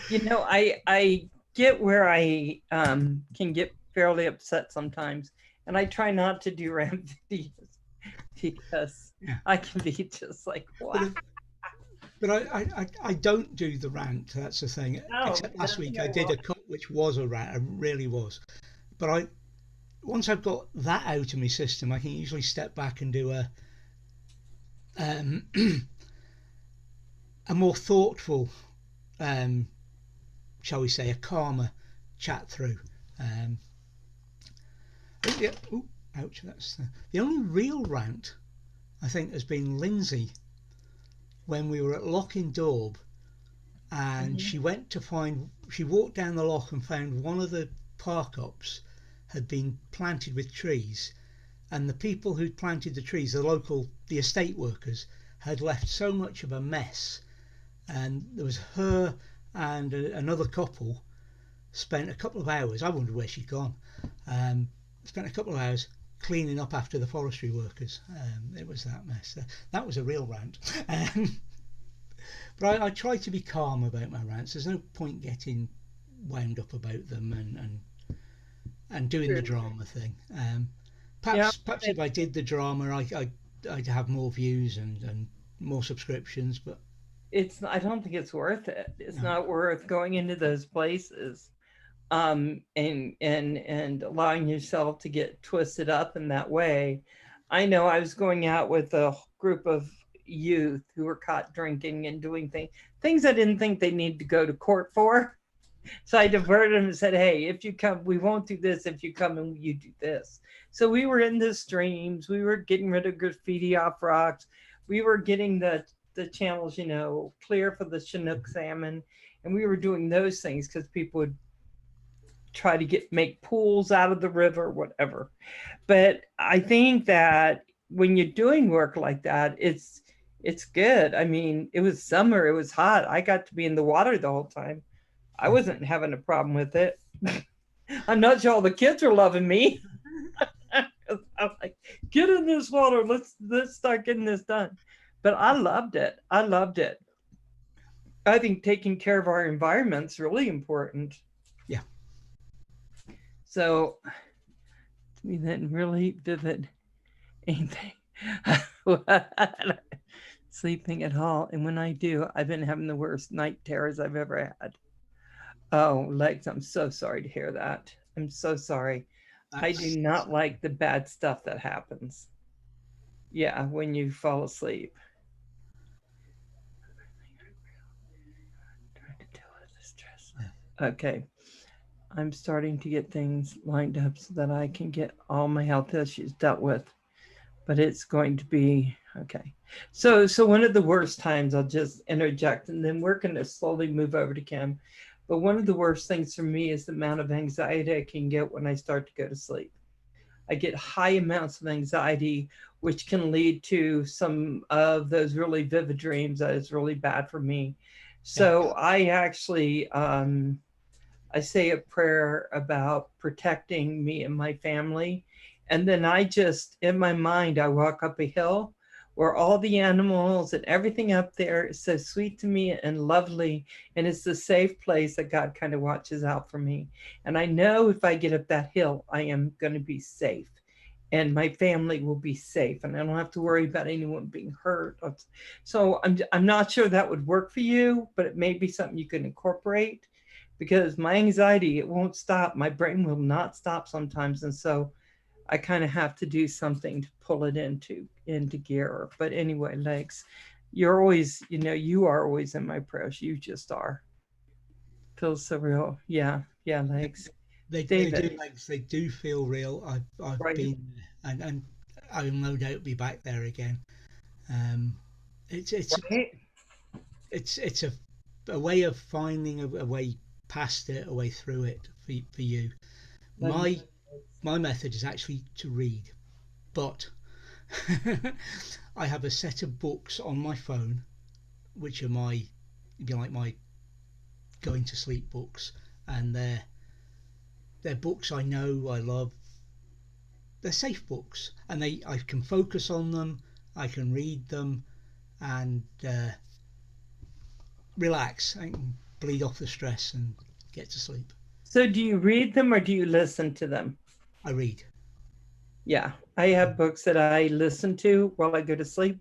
You know, I get where I can get fairly upset sometimes, and I try not to do rant videos because I can be just like, wow. But I don't do the rant. That's the thing. No, except last week I did a cut which was a rant. It really was. But once I've got that out of my system, I can usually step back and do a more thoughtful, shall we say, a calmer chat through. Ouch! That's the only real rant I think has been Lindsay when we were at Loch in Daub, and she walked down the loch and found one of the park ups had been planted with trees, and the people who'd planted the trees, the estate workers, had left so much of a mess, and there was her and another couple spent a couple of hours. I wondered where she'd gone. Spent a couple of hours cleaning up after the forestry workers. It was that mess. That was a real rant. But I try to be calm about my rants. There's no point getting wound up about them, and doing the drama thing. Yeah, Perhaps if I did the drama, I'd have more views and more subscriptions. But I don't think it's worth it. It's no, not worth going into those places, and allowing yourself to get twisted up in that way. I know I was going out with a group of youth who were caught drinking and doing things I didn't think they needed to go to court for. So I diverted them and said, hey, if you come, we won't do this if you come and you do this. So we were in the streams, we were getting rid of graffiti off rocks, we were getting the channels, clear for the Chinook salmon. And we were doing those things because people would try to make pools out of the river, whatever. But I think that when you're doing work like that, it's good. I mean, it was summer, it was hot. I got to be in the water the whole time. I wasn't having a problem with it. I'm not sure all the kids are loving me. I'm like, get in this water. Let's start getting this done. But I loved it. I loved it. I think taking care of our environment's really important. yeah, So to me, that really vivid anything. Sleeping at all. And when I do, I've been having the worst night terrors I've ever had. Oh, Legs, I'm so sorry to hear that. I'm so sorry. I do not like the bad stuff that happens. Yeah, when you fall asleep. Trying to deal with the stress. Okay. I'm starting to get things lined up so that I can get all my health issues dealt with. But it's going to be okay. So one of the worst times, I'll just interject, and then we're going to slowly move over to Kim. But one of the worst things for me is the amount of anxiety I can get when I start to go to sleep. I get high amounts of anxiety, which can lead to some of those really vivid dreams that is really bad for me. So I actually, I say a prayer about protecting me and my family. And then I just, in my mind, I walk up a hill where all the animals and everything up there is so sweet to me and lovely. And it's the safe place that God kind of watches out for me. And I know if I get up that hill, I am going to be safe and my family will be safe. And I don't have to worry about anyone being hurt. So I'm not sure that would work for you, but it may be something you can incorporate because my anxiety, it won't stop. My brain will not stop sometimes. And so I kind of have to do something to pull it into gear. But anyway, Legs, you're always, you are always in my prayers. You just are. Feels so real. Yeah, Legs. they David, do, like they do feel real. I've right? been, and I'll no doubt be back there again. Um, it's it's Right? it's a way of finding a way past it, a way through it for you. Love you. My method is actually to read, but I have a set of books on my phone, which are my, if you like, my going to sleep books, and they're books I know I love. They're safe books, and I can focus on them. I can read them and relax. I can bleed off the stress and get to sleep. So do you read them or do you listen to them? I read. Yeah, I have books that I listen to while I go to sleep.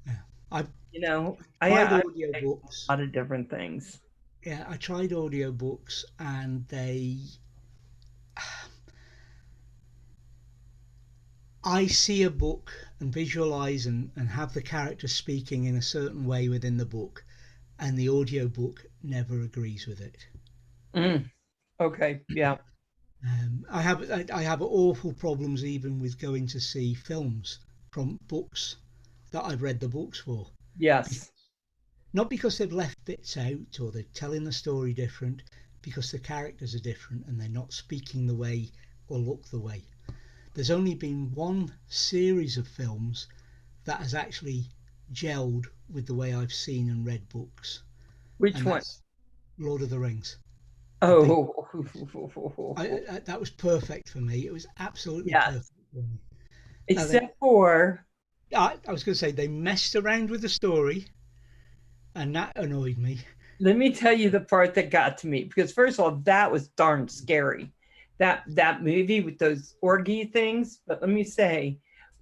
Yeah. I've tried I audiobooks. a lot of different things. Yeah, I tried audiobooks and I see a book and visualize and have the character speaking in a certain way within the book, and the audiobook never agrees with it. Mm, okay, yeah. I have awful problems even with going to see films from books that I've read the books for. Yes. Not because they've left bits out or they're telling the story different, because the characters are different and they're not speaking the way or look the way. There's only been one series of films that has actually gelled with the way I've seen and read books, Which and one? that's Lord of the Rings. The big, Oh, that was perfect for me. It was absolutely yes. perfect for me. Now Except for, I was going to say they messed around with the story, and that annoyed me. let me tell you the part that got to me because first of all, that was darn scary. that movie with those orgy things. But let me say,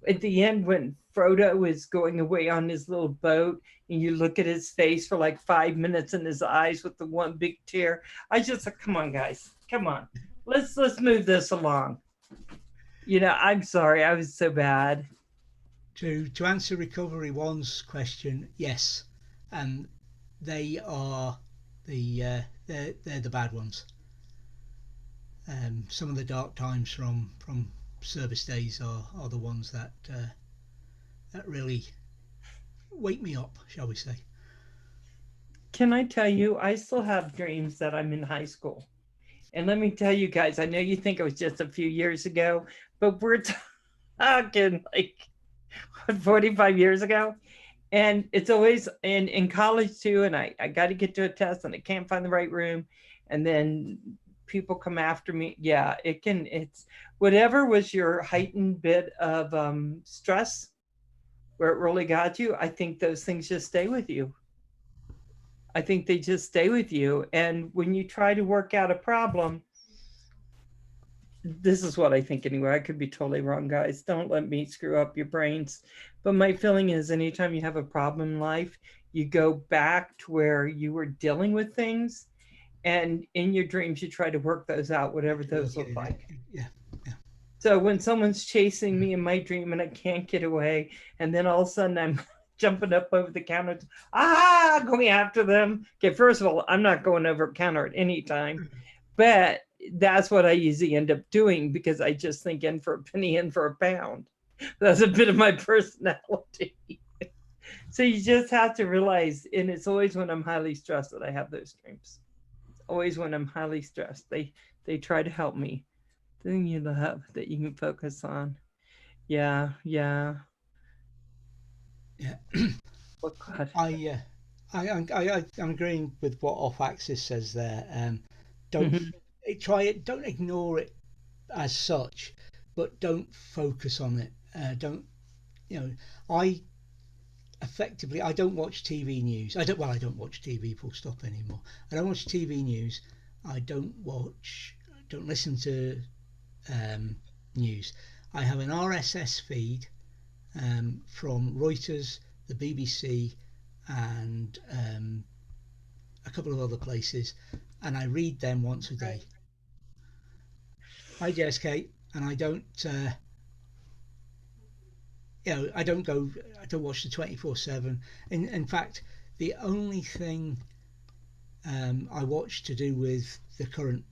at the end when Frodo is going away on his little boat, and you look at his face for like 5 minutes and his eyes with the one big tear, I just like, come on, guys, come on, let's move this along. I'm sorry, I was so bad. To answer Recovery One's question, yes, and they are they're the bad ones. Some of the dark times from service days are the ones that really wake me up, shall we say? Can I tell you, I still have dreams that I'm in high school. And let me tell you guys, I know you think it was just a few years ago, but we're talking like what, 45 years ago. And it's always in college too. And I got to get to a test and I can't find the right room. And then people come after me. Yeah, it's whatever was your heightened bit of stress where it really got you. I think those things just stay with you. I think they just stay with you. And when you try to work out a problem, this is what I think anyway. I could be totally wrong, guys. Don't let me screw up your brains. But my feeling is anytime you have a problem in life, you go back to where you were dealing with things. And in your dreams, you try to work those out, whatever those look like. Yeah, yeah. So when someone's chasing me in my dream and I can't get away, and then all of a sudden I'm jumping up over the counter, going after them. Okay, first of all, I'm not going over a counter at any time, but that's what I usually end up doing because I just think in for a penny, in for a pound. That's a bit of my personality. So you just have to realize, and it's always when I'm highly stressed that I have those dreams. It's always when I'm highly stressed. They try to help me. Thing you love that you can focus on. Yeah, yeah. Yeah. Oh God. I, I'm agreeing with what Off Axis says there. Don't Mhm. try it. Don't ignore it as such, but don't focus on it. Don't you know? I effectively I don't watch TV news. I don't watch TV full stop anymore. I don't watch TV news. I don't listen to um, news. I have an RSS feed from Reuters, the BBC, and a couple of other places, and I read them once a day. Right. I JSK, and I don't, I don't watch the 24/7. In fact, the only thing I watch to do with the current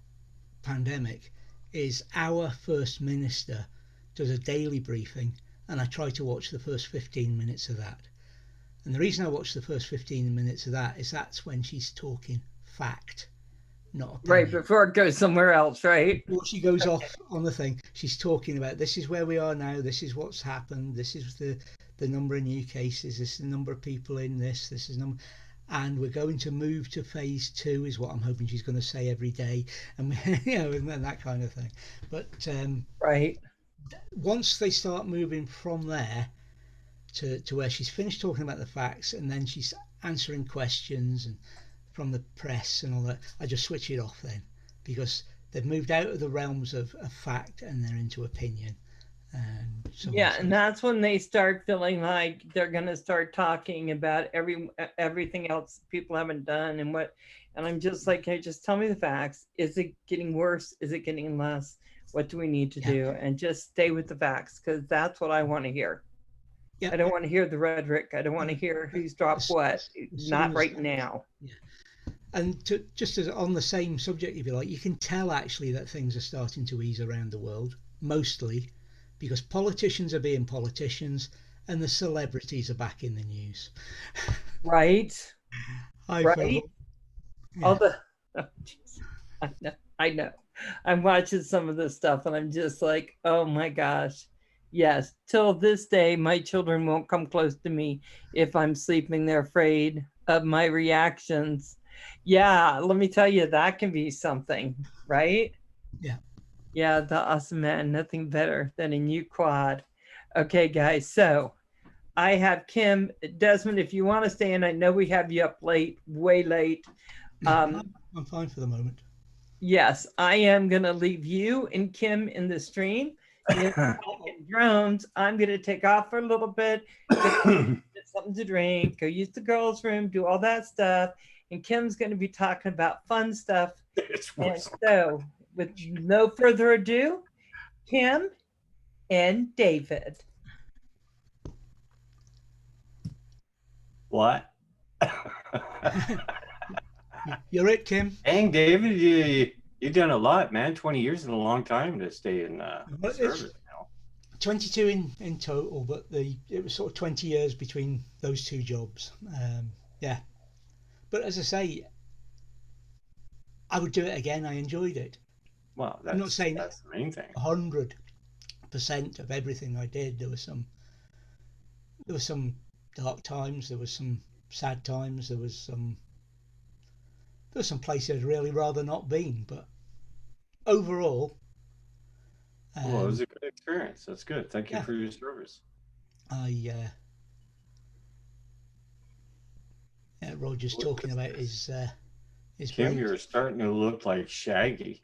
pandemic is our First Minister does a daily briefing, and I try to watch the first 15 minutes of that. And the reason I watch the first 15 minutes of that is that's when she's talking fact, not Right opinion. before it goes somewhere else, right? Before she goes off on the thing, she's talking about this is where we are now, this is what's happened, this is the number of new cases, this is the number of people in this is number, and we're going to move to phase two, is what I'm hoping she's going to say every day, and and that kind of thing. But Right. once they start moving from there to where she's finished talking about the facts and then she's answering questions and from the press and all that, I just switch it off then, because they've moved out of the realms of fact and they're into opinion and so on. Yeah, So and that's when they start feeling like they're going to start talking about everything else people haven't done and what. And I'm just like, hey, just tell me the facts. Is it getting worse? Is it getting less? What do we need to yeah, do? And just stay with the facts because that's what I want to hear. yeah. I don't want to hear the rhetoric. I don't want to hear who's dropped As, what. as soon Not as right now. yeah, and just as on the same subject, if you like, you can tell actually that things are starting to ease around the world, mostly because politicians are being politicians and the celebrities are back in the news. Right. Hi, Right. Furball. All Yeah, the. Oh, I know. I know. I'm watching some of this stuff and I'm just like, oh my gosh. Yes, till this day, my children won't come close to me if I'm sleeping. They're afraid of my reactions. Yeah, let me tell you, that can be something, right? yeah. Yeah, the awesome man, nothing better than a new quad. Okay, guys, so I have Kim, Desmond, if you want to stay in, I know we have you up late, way late. No, Um, I'm fine for the moment. Yes, I am going to leave you and Kim in the stream. You get drones. I'm going to take off for a little bit, get something to drink, go use the girls' room, do all that stuff. And Kim's going to be talking about fun stuff. And so, with no further ado, Kim and David. What? You're it, Kim. Dang, David, you've done a lot, man. 20 years is a long time to stay in service now. 22 in total, but it was sort of 20 years between those two jobs. Yeah. But as I say, I would do it again. I enjoyed it. Well, I'm not saying that's the main thing. 100% of everything I did. There was some dark times. There was some sad times. There was some places I'd really rather not been. But overall, well, it was a good experience. That's good. Thank you for your service. Roger's talking about his Kim, you're starting to look like Shaggy.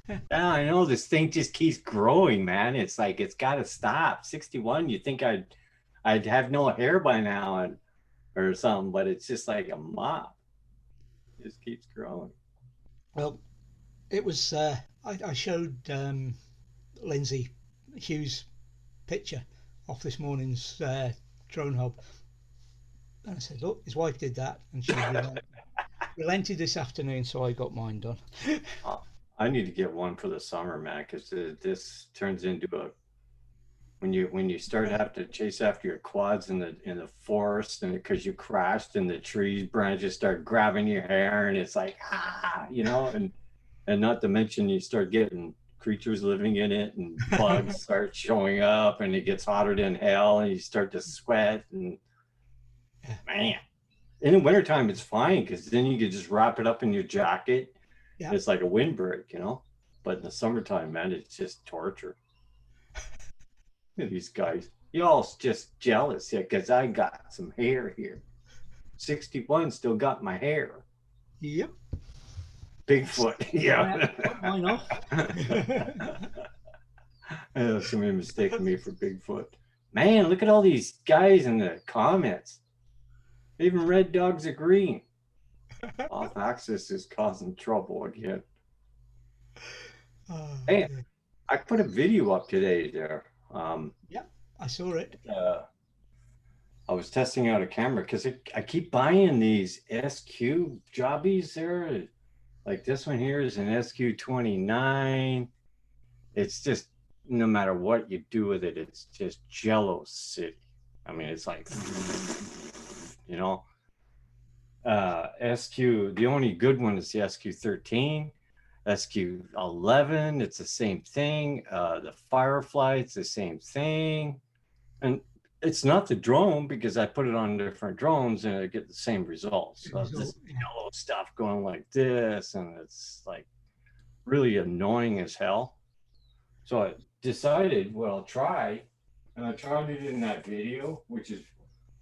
Yeah, I know this thing just keeps growing, man. It's like it's got to stop. 61, you think I'd have no hair by now or something, but it's just like a mop. It just keeps growing. Well, it was. I showed Lindsay Hughes' picture off this morning's drone hub, and I said, "Look, his wife did that, and she relented this afternoon, so I got mine done." I need to get one for the summer, man, because this turns into when you start to have to chase after your quads in the forest, and because you crashed and the trees branches start grabbing your hair, and it's like and not to mention you start getting creatures living in it, and bugs start showing up, and it gets hotter than hell, and you start to sweat, and man. In the wintertime, it's fine because then you can just wrap it up in your jacket. Yeah. It's like a windbreak, But in the summertime, man, it's just torture. Look at these guys. Y'all just jealous here because I got some hair here. 61 still got my hair. Yep. Bigfoot. Yeah. Why not? Somebody mistaken me for Bigfoot. Man, look at all these guys in the comments. Even Red Dogs are green. Off axis is causing trouble again. Hey, I put a video up today there. Yeah, I saw it. I was testing out a camera because I keep buying these SQ jobbies there. Like this one here is an SQ-29. It's just, no matter what you do with it, it's just Jello City. I mean, it's like, SQ, the only good one is the SQ-13, SQ-11, it's the same thing. The Firefly, it's the same thing. And it's not the drone because I put it on different drones and I get the same results. So this yellow stuff going like this, and it's like really annoying as hell. So I decided, well, I'll try. And I tried it in that video, which is,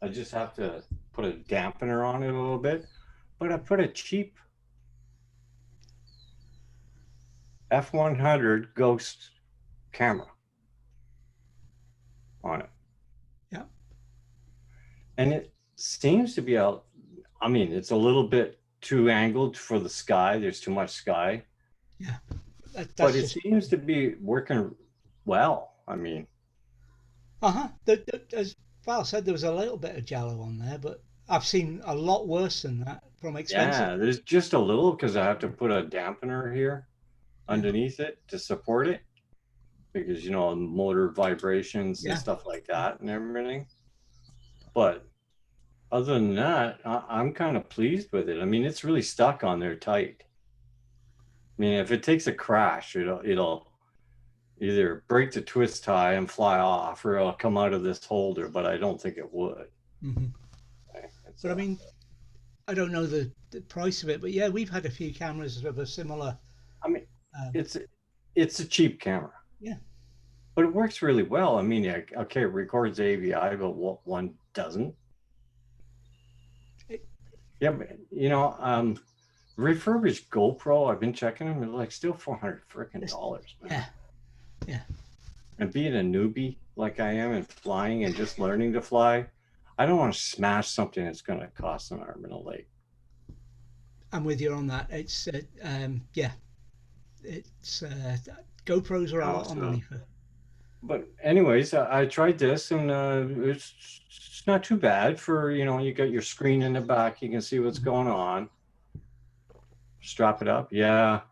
I just have to put a dampener on it a little bit, but I put a cheap F100 Ghost camera on it. Yeah. And it seems to be out, I mean, it's a little bit too angled for the sky. There's too much sky. Yeah. But it seems to be working well. I mean. As Val said, there was a little bit of jello on there, but I've seen a lot worse than that from expensive. Yeah, there's just a little because I have to put a dampener here underneath it to support it because, motor vibrations and stuff like that and everything. But other than that, I'm kind of pleased with it. I mean, it's really stuck on there tight. I mean, if it takes a crash, it'll either break the twist tie and fly off, or it'll come out of this holder, but I don't think it would. Mm-hmm. Okay. But I mean, I don't know the price of it, but yeah, we've had a few cameras of a similar. I mean, it's a cheap camera. Yeah. But it works really well. I mean, okay, it records AVI, but one doesn't. Yeah, but, refurbished GoPro, I've been checking them, they're like still $400 man. Yeah, yeah. And being a newbie like I am and flying and just learning to fly, I don't want to smash something that's going to cost an arm and a leg. I'm with you on that. It's yeah, it's GoPros are a lot of money for. But anyways, I tried this and it's not too bad for, you know, you got your screen in the back, you can see what's going on. Strap it up. Yeah.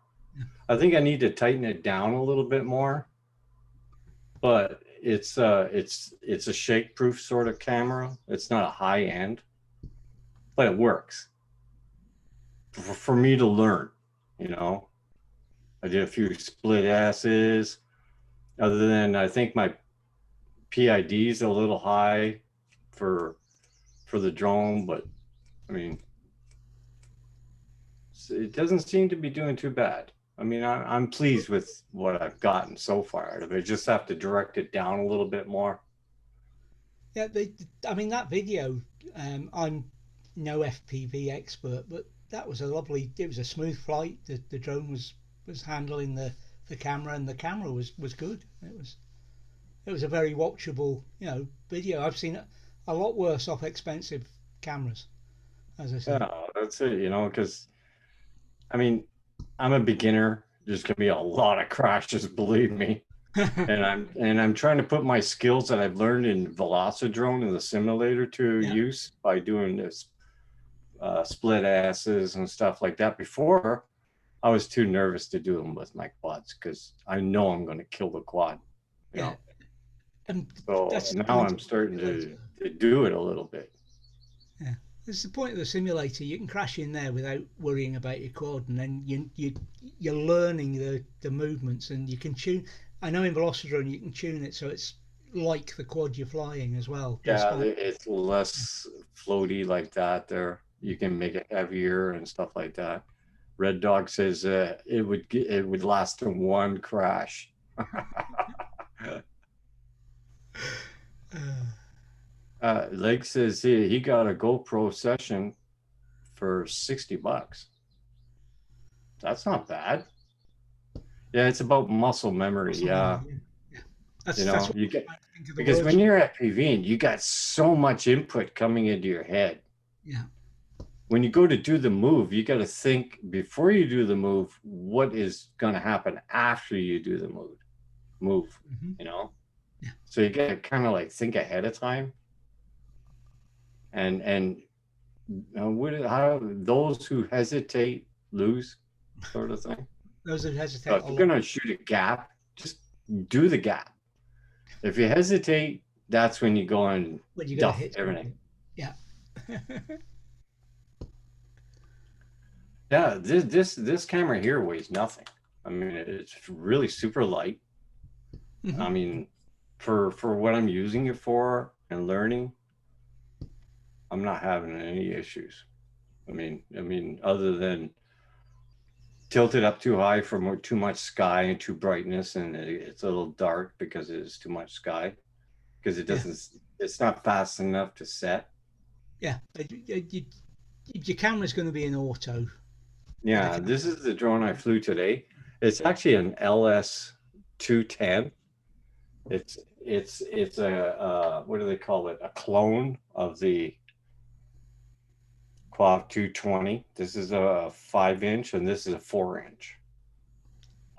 I think I need to tighten it down a little bit more. But it's a shake proof sort of camera. It's not a high end, but it works for me to learn, you know. I did a few split asses. Other than I think my PID is a little high for the drone, but I mean, it doesn't seem to be doing too bad. I mean, I'm pleased with what I've gotten so far out of it. I just have to direct it down a little bit more. Yeah, I mean that video. I'm no FPV expert, but that was a lovely. It was a smooth flight. The drone was handling the camera, and the camera was good. It was a very watchable, you know, video. I've seen a lot worse off expensive cameras, as I said. Yeah, that's it, you know, because I mean, I'm a beginner. There's gonna be a lot of crashes, believe me. And I'm trying to put my skills that I've learned in Velocidrone in the simulator to use by doing this split asses and stuff like that. Before, I was too nervous to do them with my quads because I know I'm going to kill the quad. You know? And so now I'm starting to do it a little bit. Yeah. It's the point of the simulator. You can crash in there without worrying about your quad, and then you're learning the movements, and you can tune. I know in Velocidrone you can tune it so it's like the quad you're flying as well. Yeah, it's less floaty like that. There, you can make it heavier and stuff like that. Red Dog says it would last in one crash. Leg says he got a GoPro session for $60. That's not bad. Yeah, it's about muscle memory. Yeah. You know, you get because when you're at PVing, you got so much input coming into your head. Yeah. When you go to do the move, you got to think before you do the move, what is going to happen after you do the move, you know? Yeah. So you got to kind of like think ahead of time. And how those who hesitate lose, sort of thing. Those who hesitate. So if you're going to shoot a gap, just do the gap. If you hesitate, that's when you go and duff everything. Yeah. Yeah, this camera here weighs nothing. I mean, it's really super light. I mean, for what I'm using it for and learning, I'm not having any issues. I mean, other than tilted up too high for too much sky and too brightness, and it's a little dark because it is too much sky, because it doesn't. It's not fast enough to set. Yeah, your camera's going to be in auto. Yeah, this is the drone I flew today. It's actually an LS-210. It's a what do they call it? A clone of the Quad 220. This is a 5-inch and this is a 4-inch.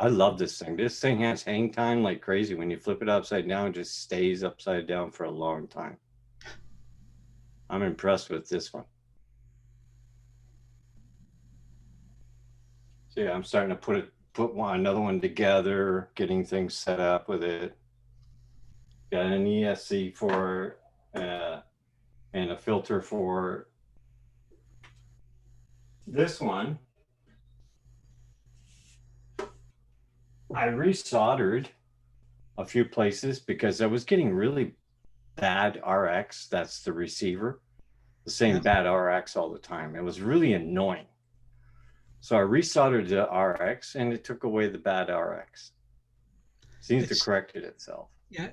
I love this thing. This thing has hang time like crazy. When you flip it upside down, it just stays upside down for a long time. I'm impressed with this one. So yeah, I'm starting to put another one together, getting things set up with it. Got an ESC for and a filter for this one. I resoldered a few places because I was getting really bad RX. That's the receiver, the same bad RX all the time. It was really annoying. So I resoldered the RX and it took away the bad RX. Seems to corrected itself. Yeah,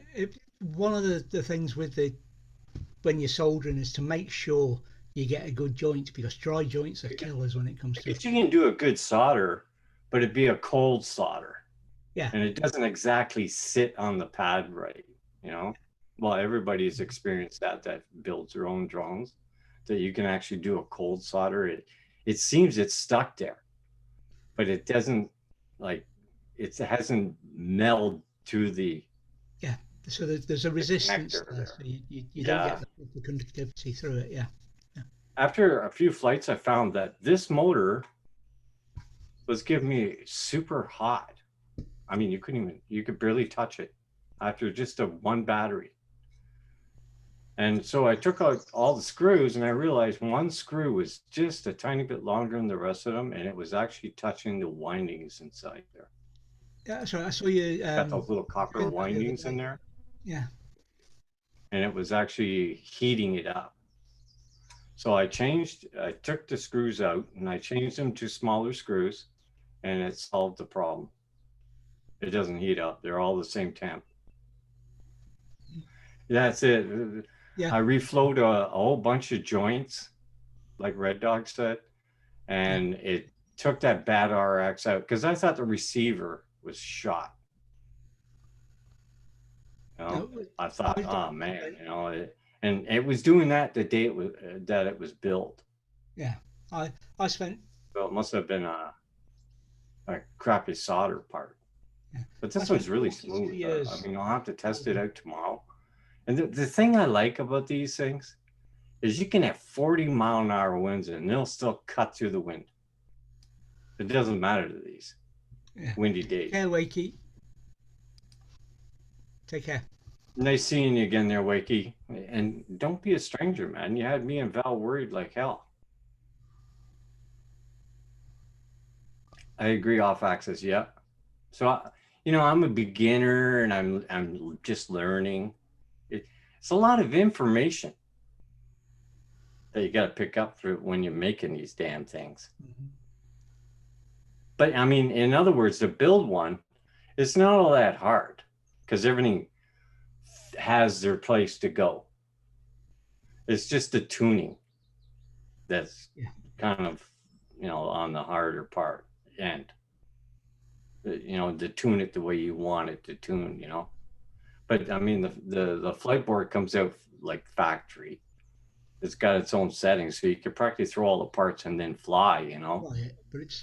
one of the things with when you're soldering is to make sure you get a good joint, because dry joints are killers when it comes to. If you can do a good solder, but it'd be a cold solder. Yeah. And it doesn't exactly sit on the pad right, you know? Well, everybody's experienced that builds their own drones, that you can actually do a cold solder. It seems it's stuck there, but it doesn't, like, it hasn't melded to the. Yeah. So there's a resistance there, so you don't Yeah. get the conductivity through it. Yeah. After a few flights, I found that this motor was giving me super hot. I mean, you could barely touch it after just one battery. And so I took out all the screws, and I realized one screw was just a tiny bit longer than the rest of them, and it was actually touching the windings inside there. Yeah, that's right. I saw you. Got those little copper windings in there. Yeah. And it was actually heating it up. So I took the screws out and I changed them to smaller screws, and it solved the problem. It doesn't heat up. They're all the same temp. That's it. Yeah. I reflowed a whole bunch of joints, like Red Dog said, and it took that bad RX out, because I thought the receiver was shot. You know, I thought, oh man, you know, and it was doing that the day it was built. Yeah, I spent. So it must have been a crappy solder part. Yeah. But this one's really smooth. I mean, I'll have to test it out tomorrow. And the thing I like about these things is you can have 40-mile-an-hour winds and they'll still cut through the wind. It doesn't matter to these windy days. Yeah, Wakey. Take care. Nice seeing you again there, Wakey. And don't be a stranger, man. You had me and Val worried like hell. I agree, off axis. Yeah. So, you know, I'm a beginner and I'm just learning. It's a lot of information that you got to pick up through when you're making these damn things. Mm-hmm. But I mean, in other words, to build one, it's not all that hard, because everything has their place to go. It's just the tuning that's kind of, you know, on the harder part, and, you know, to tune it the way you want it to tune, you know. But I mean, the flight board comes out like factory. It's got its own settings, so you could practically throw all the parts and then fly, you know. But it's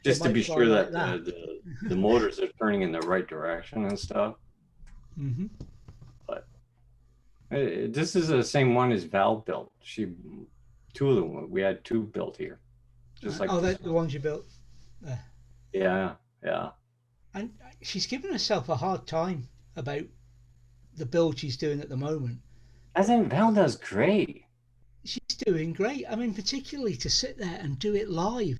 just to be sure that the motors are turning in the right direction and stuff. Mm-hmm. But this is the same one as Val built. Two of them. We had two built here. Just like that's the ones you built. Yeah. And she's given herself a hard time about the build she's doing at the moment. I think Val does great. She's doing great. I mean, particularly to sit there and do it live.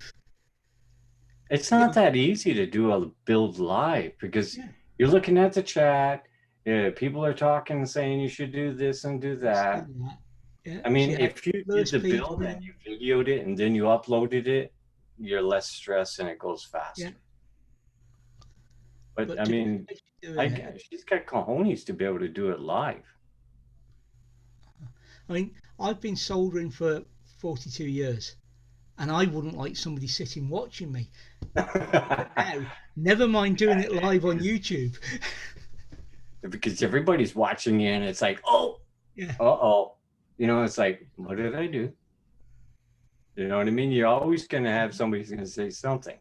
It's not that easy to do a build live, because you're looking at the chat. People are talking and saying you should do this and do that. Yeah, I mean, if you did the build and you videoed it and then you uploaded it, you're less stressed and it goes faster. Yeah. But I mean, she's got cojones to be able to do it live. I mean, I've been soldering for 42 years, and I wouldn't like somebody sitting watching me. But now, never mind doing it live on YouTube. Because everybody's watching you, and it's like, oh, uh-oh. You know, it's like, what did I do? You know what I mean? You're always going to have somebody who's going to say something.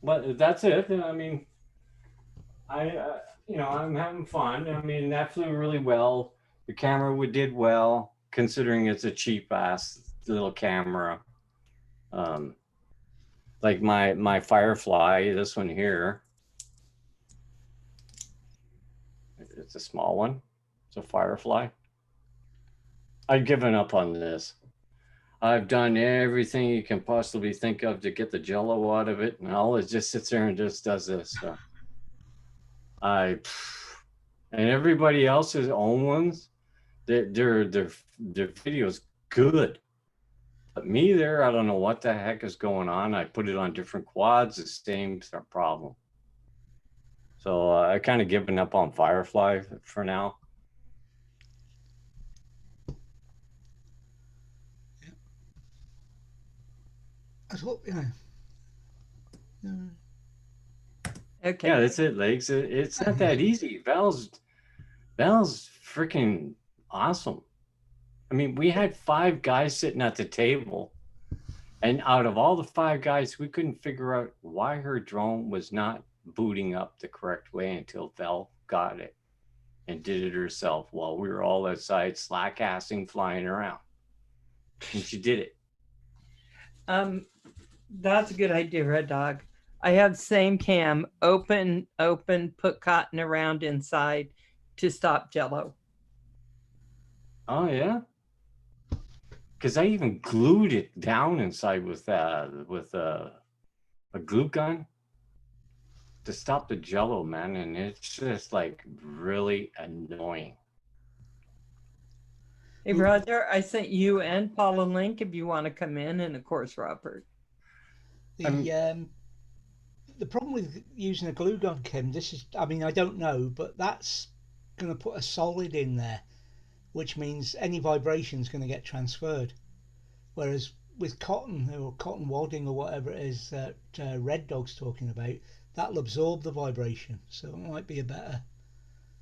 But that's it. I mean, you know, I'm having fun. I mean, that flew really well. The camera did well, considering it's a cheap ass little camera. Like my Firefly, this one here. It's a small one. It's a Firefly. I've given up on this. I've done everything you can possibly think of to get the jello out of it, and all it just sits there and just does this. So and everybody else's own ones, their video's good. But me there, I don't know what the heck is going on. I put it on different quads, the same problem. So I kind of given up on Firefly for now. I thought, yeah. Okay. Yeah, that's it, Legs. It's not that easy. Val's freaking awesome. I mean, we had 5 guys sitting at the table, and out of all the 5 guys, we couldn't figure out why her drone was not booting up the correct way until Val got it and did it herself while we were all outside slack-assing, flying around. And she did it. That's a good idea, Red Dog. I have same cam, open, put cotton around inside to stop jello. Oh, yeah? Because I even glued it down inside with a glue gun to stop the jello, man. And it's just like really annoying. Hey, Roger, I sent you and Paul a link if you want to come in, and of course, Robert. The problem with using a glue gun, Kim, this is, I mean, I don't know, but that's going to put a solid in there, which means any vibration is going to get transferred. Whereas with cotton or cotton wadding or whatever it is that Red Dog's talking about, that'll absorb the vibration. So it might be a better.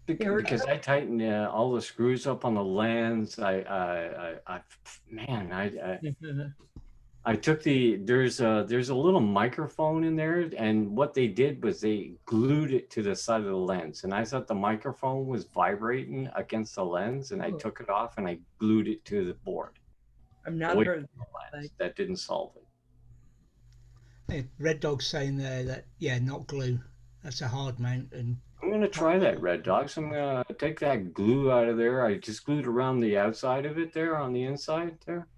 Because I tightened all the screws up on the lens. I took there's a little microphone in there, and what they did was they glued it to the side of the lens, and I thought the microphone was vibrating against the lens, and I took it off and I glued it to the board. I'm not heard that didn't solve it. Hey, Red Dog's saying there that not glue. That's a hard mount, and I'm gonna try that, Red Dog. So I'm gonna take that glue out of there. I just glued around the outside of it there on the inside there.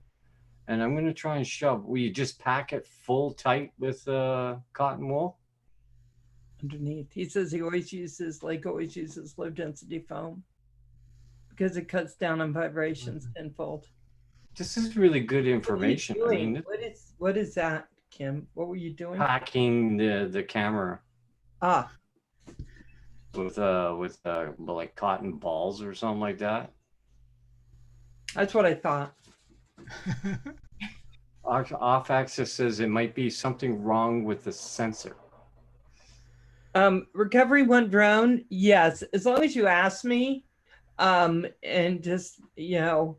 And I'm going to try and shove. Will you just pack it full tight with cotton wool? Underneath. He says he always uses low density foam because it cuts down on vibrations tenfold. This is really good information. What, I mean, what is that, Kim? What were you doing? Packing the camera. With like cotton balls or something like that. That's what I thought. Off axis says it might be something wrong with the sensor. Recovery One drone, yes, as long as you ask me. And just, the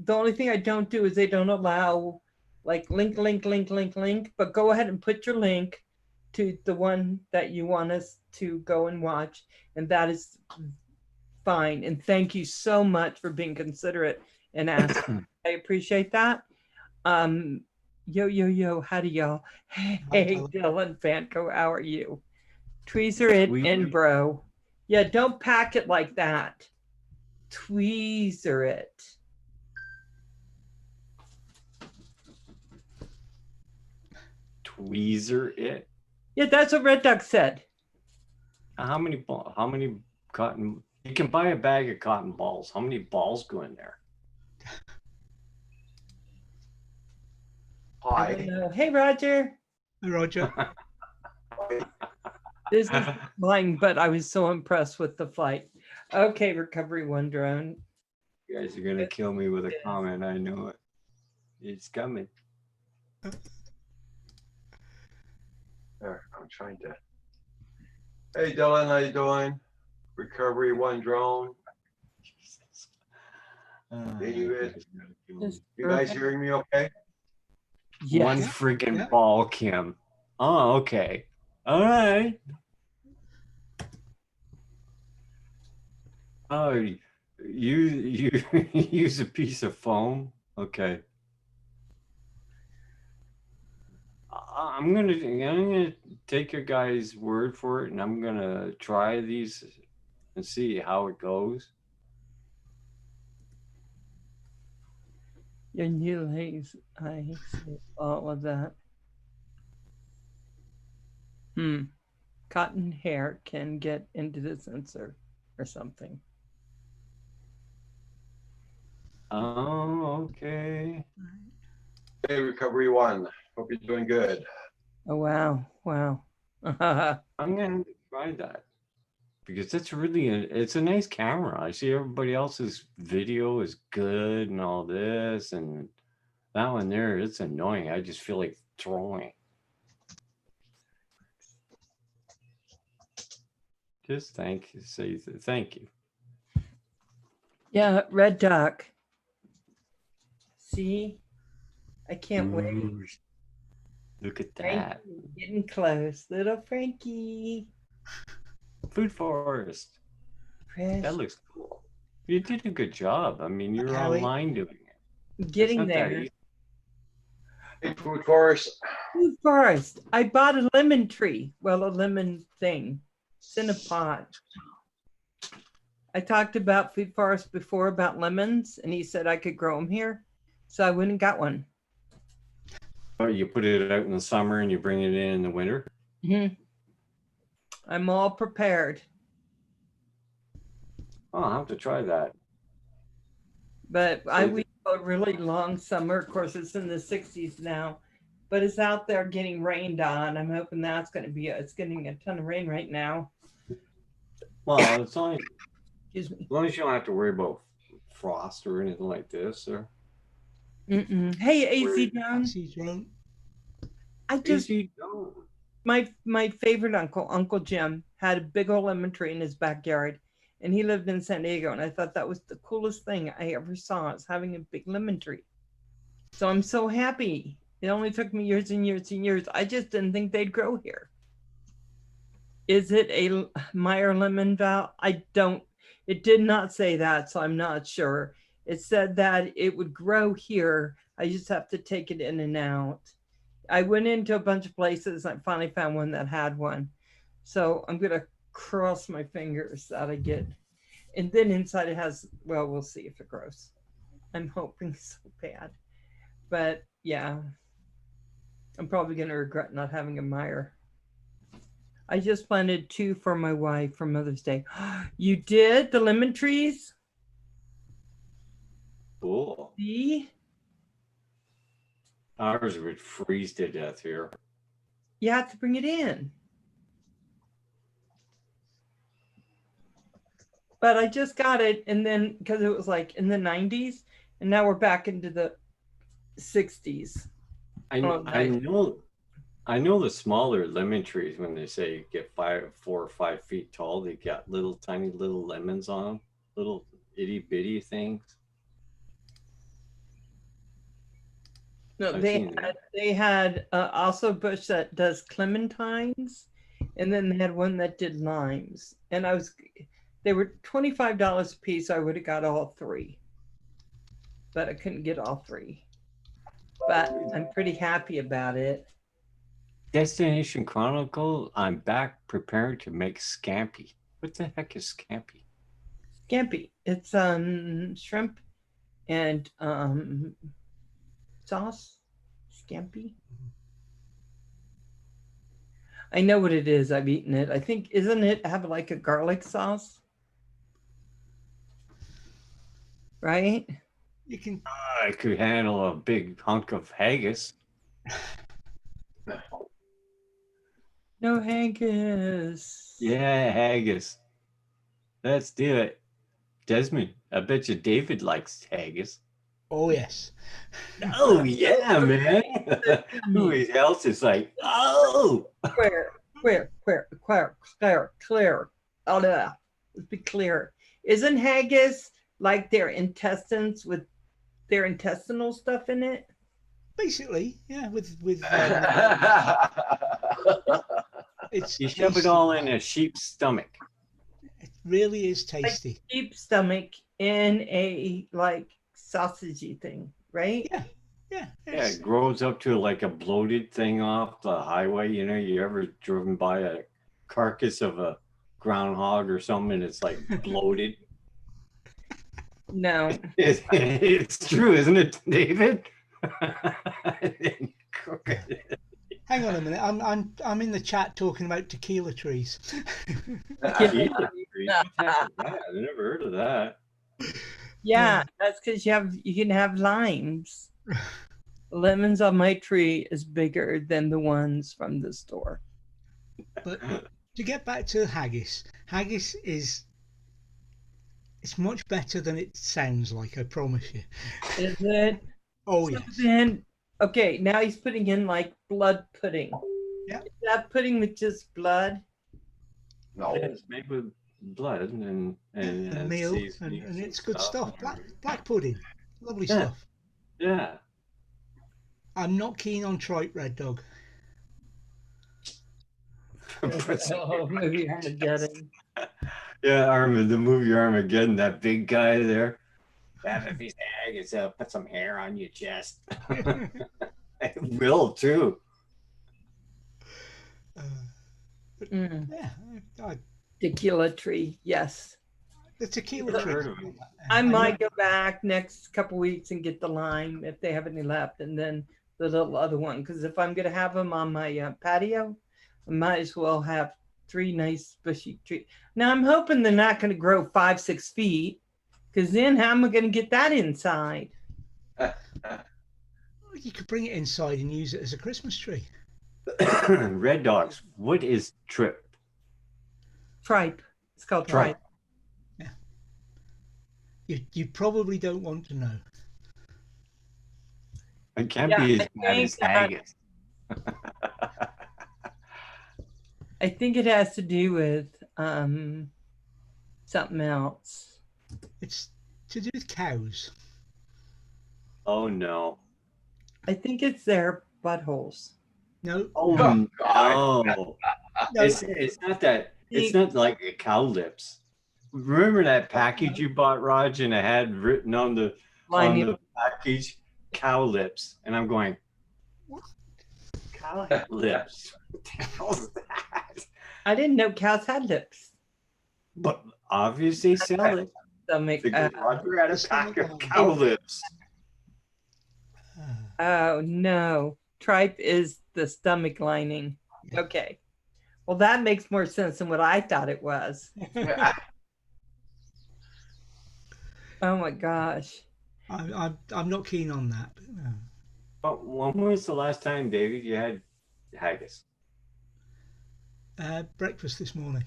only thing I don't do is they don't allow like link, but go ahead and put your link to the one that you want us to go and watch, and that is fine. And thank you so much for being considerate and asking. I appreciate that. Yo, howdy y'all. Hey, Dylan Fanco, how are you? Tweezer it and bro. Yeah, don't pack it like that. Tweezer it. Tweezer it? Yeah, that's what Red Duck said. How many cotton? You can buy a bag of cotton balls. How many balls go in there? Hi. Hey, Roger. Hey, Roger. This is mine, but I was so impressed with the flight. Okay, Recovery One drone. You guys are gonna kill me with a comment. I know it. It's coming. There, I'm trying to. Hey, Dylan, how you doing? Recovery One drone. David, you guys hearing me okay? Yes. One freaking ball, Kim. Oh, okay. All right. Oh, you use a piece of foam? Okay. I'm gonna take your guys' word for it, and I'm gonna try these and see how it goes. Your new haze, I see all of that. Cotton hair can get into the sensor or something. Oh, okay. Hey, Recovery One. Hope you're doing good. Oh, wow. I'm gonna try that because it's really it's a nice camera. I see everybody else's video is good and all this, and That one there, it's annoying. I just feel like throwing. Just say thank you. Yeah, red duck. See? I can't wait. Ooh, look at that. Frankie, getting close. Little Frankie. Food forest. That Precious. looks cool. You did a good job. I mean, you're Howie. online doing it. It's Getting not that there. easy. Hey, food forest. Food forest. I bought a lemon tree. Well, a lemon thing. It's in a pot. I talked about food forest before about lemons, and he said I could grow them here. So I went and got one. Oh, you put it out in the summer and you bring it in the winter? Mm-hmm. I'm all prepared. Oh, I'll have to try that. But So we have a really long summer. Of course, it's in the 60s now, but it's out there getting rained on. I'm hoping that's going to be, it's getting a ton of rain right now. Well, as long Excuse me. as you don't have to worry about frost or anything like this. Or Hey, AZ Down. See, Drone. I just, easy go. my favorite Uncle Jim, had a big old lemon tree in his backyard, and he lived in San Diego, and I thought that was the coolest thing I ever saw, is having a big lemon tree. So I'm so happy. It only took me years and years and years. I just didn't think they'd grow here. Is it a Meyer lemon, Val? It did not say that, so I'm not sure. It said that it would grow here. I just have to take it in and out. I went into a bunch of places. I finally found one that had one. So I'm going to cross my fingers that I get. And then inside it has, well, we'll see if it grows. I'm hoping so bad. But yeah, I'm probably going to regret not having a Meyer. I just planted 2 for my wife for Mother's Day. You did? The lemon trees? Cool. See? Ours would freeze to death here. You have to bring it in. But I just got it, and then because it was like in the 90s, and now we're back into the 60s. I know the smaller lemon trees, when they say you get 4 or 5 feet tall, they got little tiny little lemons on them, little itty bitty things. No, they had also a bush that does clementines, and then they had one that did limes. And they were $25 a piece. I would have got all 3, but I couldn't get all 3. But I'm pretty happy about it. Destination Chronicle, I'm back prepared to make scampi. What the heck is scampi? Scampi. It's shrimp and sauce. Scampi. I know what it is. I've eaten it. I think, isn't it have like a garlic sauce? Right? You can. I could handle a big hunk of haggis. No haggis. Yeah, haggis. Let's do it. Desmond, I bet you David likes haggis. Oh yes. Oh yeah, man. Who else is like, oh. Clear. Oh, yeah. Let's be clear. Isn't haggis like their intestines with their intestinal stuff in it? Basically, yeah. With it's You shove it all in a sheep's stomach. It really is tasty. Like sheep stomach in a like sausagey thing, right? Yeah. Yeah, it grows up to like a bloated thing off the highway. You know, you ever driven by a carcass of a groundhog or something and it's like bloated? No. It's true, isn't it, David? Hang on a minute. I'm in the chat talking about tequila trees. Tequila trees? I never heard of that. Yeah, that's because you can have limes. Lemons on my tree is bigger than the ones from the store. But to get back to haggis is it's much better than it sounds like, I promise you. Is it? Oh, So yes. then, okay, now he's putting in like blood pudding. Yeah. Is that pudding with just blood? No. It's made with blood and And meal, and seasonings and it's good stuff. stuff. Black pudding. Lovely Yeah. stuff. Yeah. I'm not keen on tripe, Red Dog. Put some- Oh, movie Armageddon. Yeah, the movie Armageddon, that big guy there. Have a piece of haggis, put some hair on your chest. It will too. Mm. Yeah, Tequila tree, yes. the tequila Never tree. heard of it. I might go back next couple weeks and get the lime if they have any left, and then the little other one. Because if I'm gonna have them on my patio, I might as well have 3 nice bushy trees. Now I'm hoping they're not gonna grow 5-6 feet, because then how am I gonna get that inside? You could bring it inside and use it as a Christmas tree. Red Dogs, what is trip? Tripe. It's called Tripe. tripe. You probably don't want to know. It can't Yeah, be as I bad as think, haggis. I think it has to do with something else. It's to do with cows. Oh no. I think it's their buttholes. No, Oh God. no. no, It's not that. It's not like a cow lips. Remember that package you bought, Raj, and it had written on the package cow lips, and I'm going, what? Cow lips? What the hell's that? I didn't know cows had lips. But obviously sell it. Stomach. Because Roger had a pack of cow lips. Oh no, tripe is the stomach lining. Okay, well that makes more sense than what I thought it was. Oh my gosh. I'm not keen on that. No. But when was the last time, David, you had haggis? Breakfast this morning.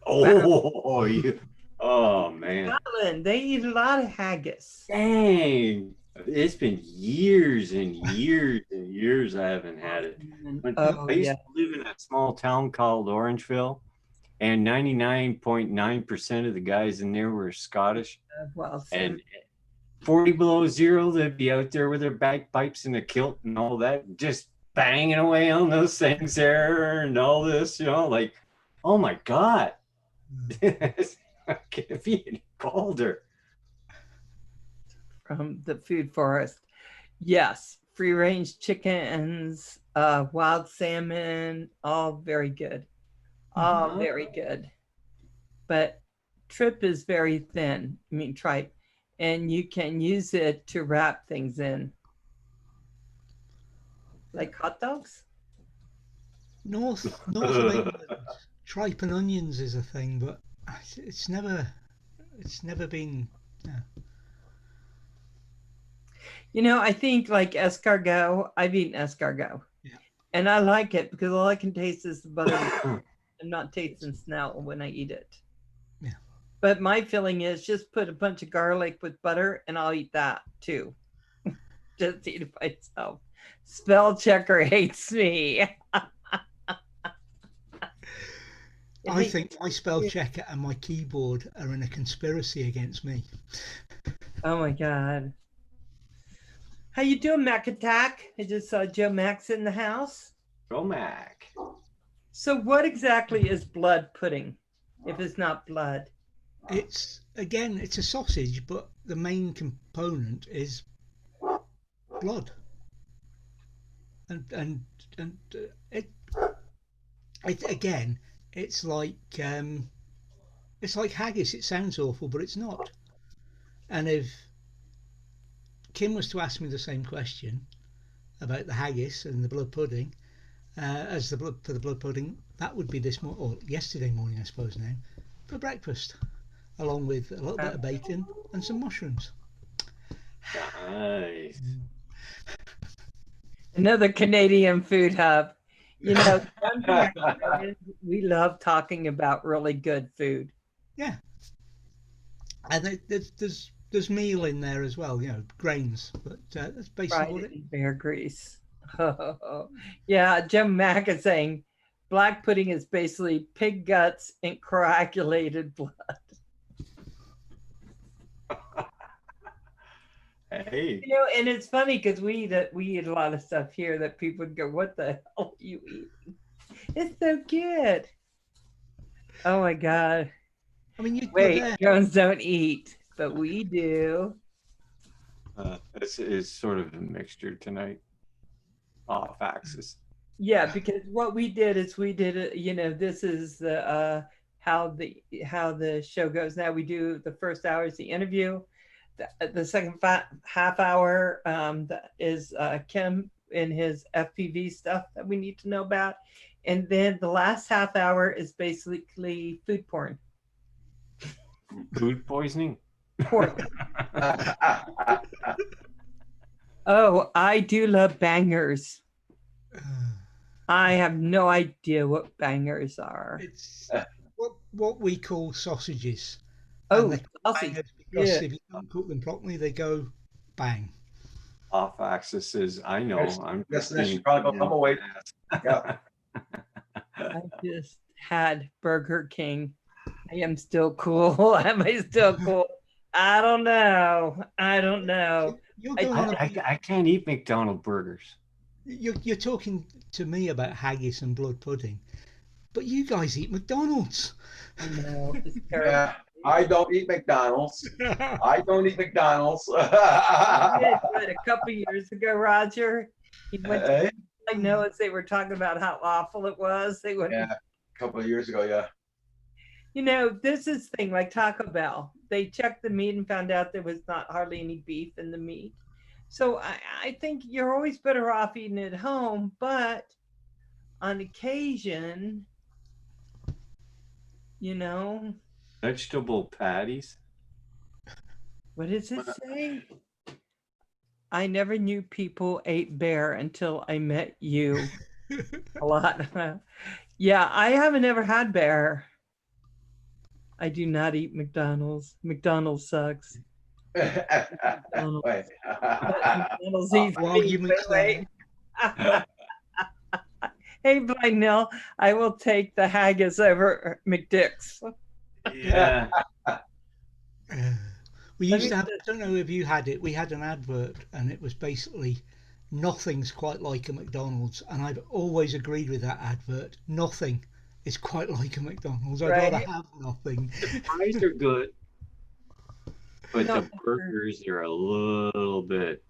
Oh, you. Oh man. Scotland, they eat a lot of haggis. Dang. It's been years and years and years I haven't had it. I used to live in a small town called Orangeville, and 99.9% of the guys in there were Scottish. Well, And 40 below zero, they'd be out there with their bagpipes and a kilt and all that, just banging away on those things there and all this, like, oh my God. It can't be any colder. from the food forest. Yes, free range chickens, wild salmon, all very good. All very good. But trip is very thin. I mean, tripe. And you can use it to wrap things in. Like hot dogs? North of England, tripe and onions is a thing, but it's never been. I think like escargot, I've eaten escargot. Yeah. And I like it because all I can taste is the butter. I'm not tasting smell when I eat it. Yeah. But my feeling is just put a bunch of garlic with butter and I'll eat that too. Just eat it by itself. Spell checker hates me. I think my spell checker and my keyboard are in a conspiracy against me. Oh my God. How you doing, Mac Attack? I just saw Joe Max in the house. Go Mac. So what exactly is blood pudding, if it's not blood? It's a sausage, but the main component is blood. And it again, it's like haggis. It sounds awful, but it's not. And if Kim was to ask me the same question about the haggis and the blood pudding, as the blood pudding, that would be this morning, or yesterday morning, I suppose now, for breakfast, along with a little bit of bacon and some mushrooms. Nice. Another Canadian food hub. One thing I know is we love talking about really good food. Yeah. And there's there's meal in there as well, you know, grains, but that's basically Fried what it it. in bear grease. Oh, yeah, Jim Mack is saying black pudding is basically pig guts and coagulated blood. Hey, You know, and it's funny because we eat a lot of stuff here that people would go, "What the hell are you eating?" It's so good. Oh my god! I mean, you're Wait, there. drones don't eat, but we do. it's sort of a mixture tonight. Off axis. Yeah, because what we did is we did it. You know, this is the how the show goes. Now we do the first hour is the interview. The second half hour that is Kim in his FPV stuff that we need to know about, and then the last half hour is basically food porn. Food poisoning. Porn. Oh, I do love bangers. I have no idea what bangers are. It's what we call sausages. Oh, And they're sausage. bangers because Yeah. if you don't cook them properly, they go bang. Off axis is I know. Yes, I'm yes, just that's in- probably come away. Yeah. I just had Burger King. I am still cool. Am I still cool? I don't know. I don't know. You're going on. I can't eat McDonald's burgers. You're talking to me about haggis and blood pudding, but you guys eat McDonald's. I know. It's terrible. Yeah, I don't eat McDonald's. I don't eat McDonald's. I did it a couple years ago, Roger. He went to Hey, like Noah's. They were talking about how awful it was. They went, yeah, a couple of years ago, yeah. you know, this is the thing like Taco Bell. They checked the meat and found out there was not hardly any beef in the meat. So I think you're always better off eating at home, but on occasion, you know, Vegetable patties. what does it say? I never knew people ate bear until I met you. A lot. Yeah, I haven't ever had bear. I do not eat McDonald's. McDonald's sucks. Wait. McDonald's eats Well, me. arguments Wait. Hey, Blind Nell, I will take the haggis over McDick's. Yeah. We Let used me to have. I don't know if you had it. We had an advert, and it was basically nothing's quite like a McDonald's, and I've always agreed with that advert. Nothing is quite like a McDonald's. I'd rather Right. have nothing. The fries are good, but No. the burgers are a little bit.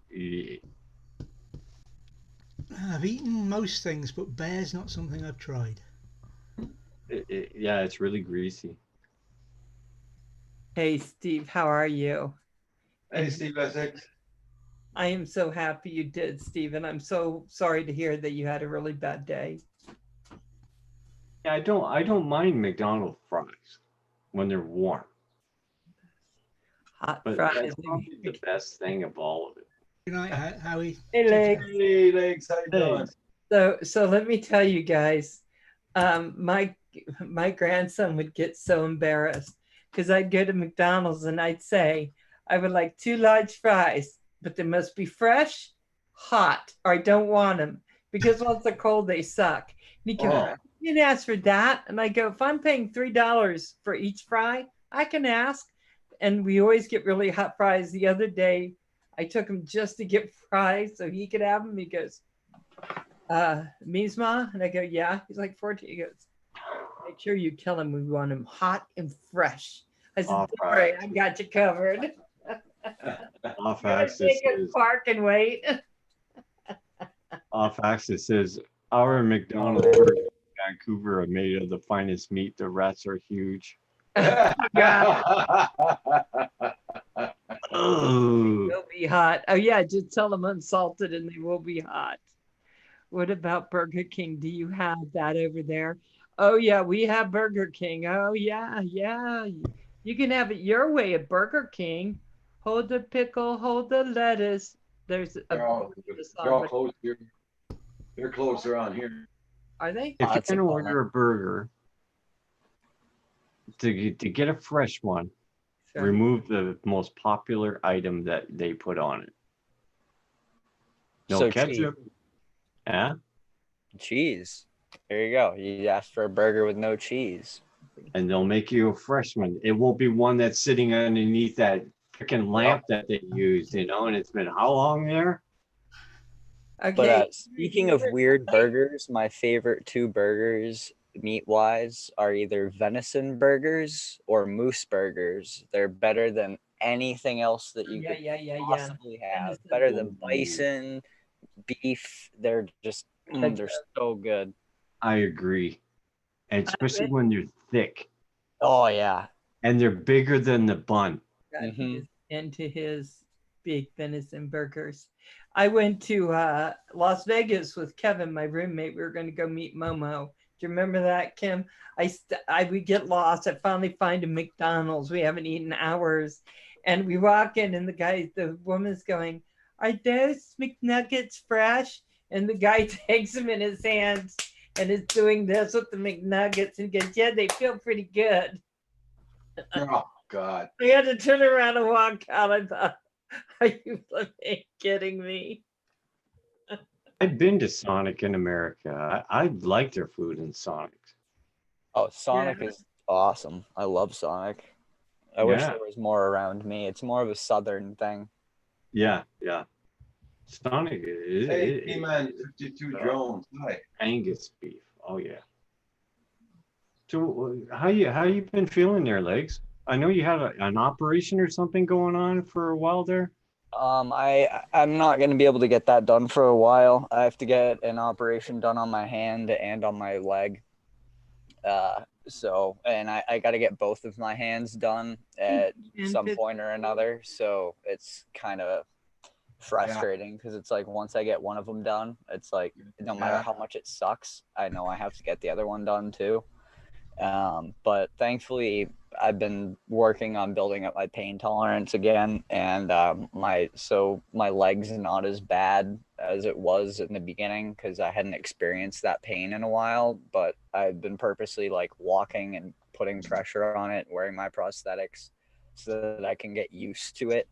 I've eaten most things, but bear's not something I've tried. Yeah, it's really greasy. Hey, Steve, how are you? Hey, Steve Essex. I am so happy you did, Steve, and I'm so sorry to hear that you had a really bad day. Yeah, I don't mind McDonald's fries when they're warm, Hot but fries. that's probably the best thing of all of it. Good night, Howie. Hey, Legs. Hey, Legs, how you doing? So let me tell you guys, my grandson would get so embarrassed because I'd go to McDonald's and I'd say, I would like 2 large fries, but they must be fresh, hot, or I don't want them because once they're cold, they suck. And he'd go, Oh. you can ask for that. And I go, if I'm paying $3 for each fry, I can ask. And we always get really hot fries. The other day, I took him just to get fries so he could have them. He goes, Misma? And I go, yeah. He's like 14. He goes, make sure you tell him we want him hot and fresh. I said, All don't worry, I got you covered. Off I'm gonna axis take a is park and wait. off axis is our McDonald's burgers in Vancouver are made of the finest meat. The rats are huge. Oh, They'll be hot. Oh yeah, just tell them unsalted and they will be hot. What about Burger King? Do you have that over there? Oh yeah, we have Burger King. Oh yeah, yeah. You can have it your way at Burger King. Hold the pickle, hold the lettuce. There's a They're all closed here. They're closed around here. Are they? if you Lots of can fun. order a burger to get a fresh one, Okay. Remove the most popular item that they put on it. No So ketchup. Yeah. cheese. There you go. You asked for a burger with no cheese. And they'll make you a fresh one. It won't be one that's sitting underneath that freaking lamp that they used, you know, and it's been how long there? Okay. But speaking of weird burgers, my favorite two burgers, meat-wise, are either venison burgers or moose burgers. They're better than anything else that you could possibly have. Better than bison, beef. They're just, they're so good. I agree. And especially when they're thick. Oh, yeah. And they're bigger than the bun. Into his big venison burgers. I went to Las Vegas with Kevin, my roommate. We were going to go meet Momo. Do you remember that, Kim? I would get lost. I finally find a McDonald's. We haven't eaten hours. And we walk in and the woman's going, "Are those McNuggets fresh?" And the guy takes them in his hands and is doing this with the McNuggets and goes, "Yeah, they feel pretty good." Oh, God. I had to turn around and walk out. I thought, are you kidding me? I've been to Sonic in America. I like their food in Sonic. Oh, Sonic is awesome. I love Sonic. I wish there was more around me. It's more of a southern thing. Yeah, yeah. Sonic is. Hey, He-Man 52 Jones. Hi. Angus beef. Oh yeah. So how you been feeling there, Legs? I know you had an operation or something going on for a while there. I'm not going to be able to get that done for a while. I have to get an operation done on my hand and on my leg. And I got to get both of my hands done at some point or another. So it's kind of frustrating because it's like once I get one of them done, it's like no matter how much it sucks, I know I have to get the other one done too. But thankfully, I've been working on building up my pain tolerance again, and my legs are not as bad as it was in the beginning because I hadn't experienced that pain in a while. But I've been purposely like walking and putting pressure on it, wearing my prosthetics, so that I can get used to it.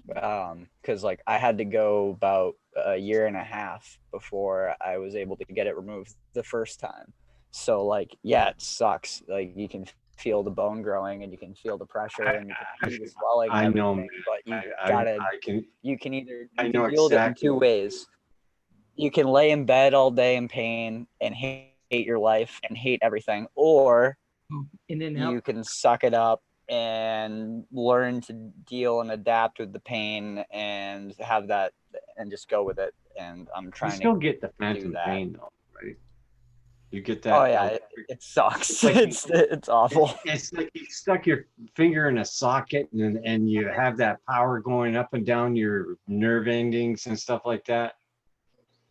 Because like I had to go about a year and a half before I was able to get it removed the first time. So like, yeah, it sucks. Like you can feel the bone growing and you can feel the pressure and you can see the swelling. I know, but you can either deal with it in two ways. You can lay in bed all day in pain and hate your life and hate everything, or you can suck it up and learn to deal and adapt with the pain and have that and just go with it. And I'm trying to still get the phantom pain though, right? You get that. Oh yeah, it sucks. It's awful. It's like you stuck your finger in a socket and you have that power going up and down your nerve endings and stuff like that.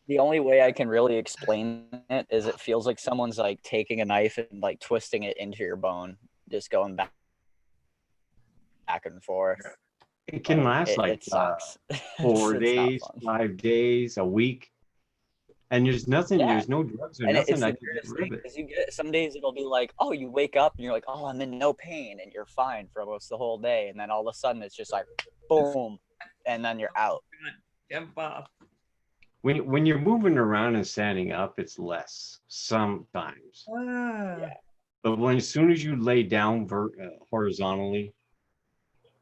The only way I can really explain it is it feels like someone's like taking a knife and like twisting it into your bone, just going back and forth. It can last like 4 days, 5 days, a week. And there's nothing, there's no drugs or nothing. I can get rid of it. You get, some days it'll be like, oh, you wake up and you're like, oh, I'm in no pain, and you're fine for almost the whole day. And then all of a sudden it's just like, boom, and then you're out. Jump off. When you're moving around and standing up, it's less sometimes. But as soon as you lay down horizontally,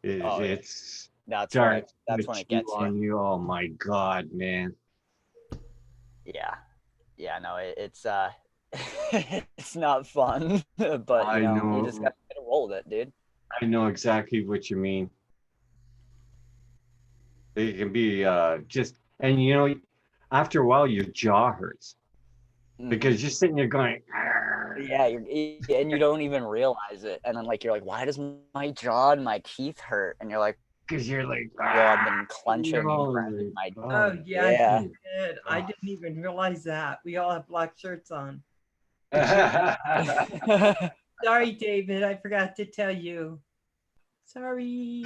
it's that's when it gets on you. Oh my God, man. Yeah, no, it's it's not fun, but you know, you just gotta roll with it, dude. I know exactly what you mean. It can be and you know, after a while your jaw hurts because you're sitting there going, yeah, and you don't even realize it, and then like you're like, why does my jaw and my teeth hurt? And you're like, because you're like, I've been clenching and grabbing my. Oh yeah, you did. I didn't even realize that. We all have black shirts on. Sorry, David. I forgot to tell you. Sorry.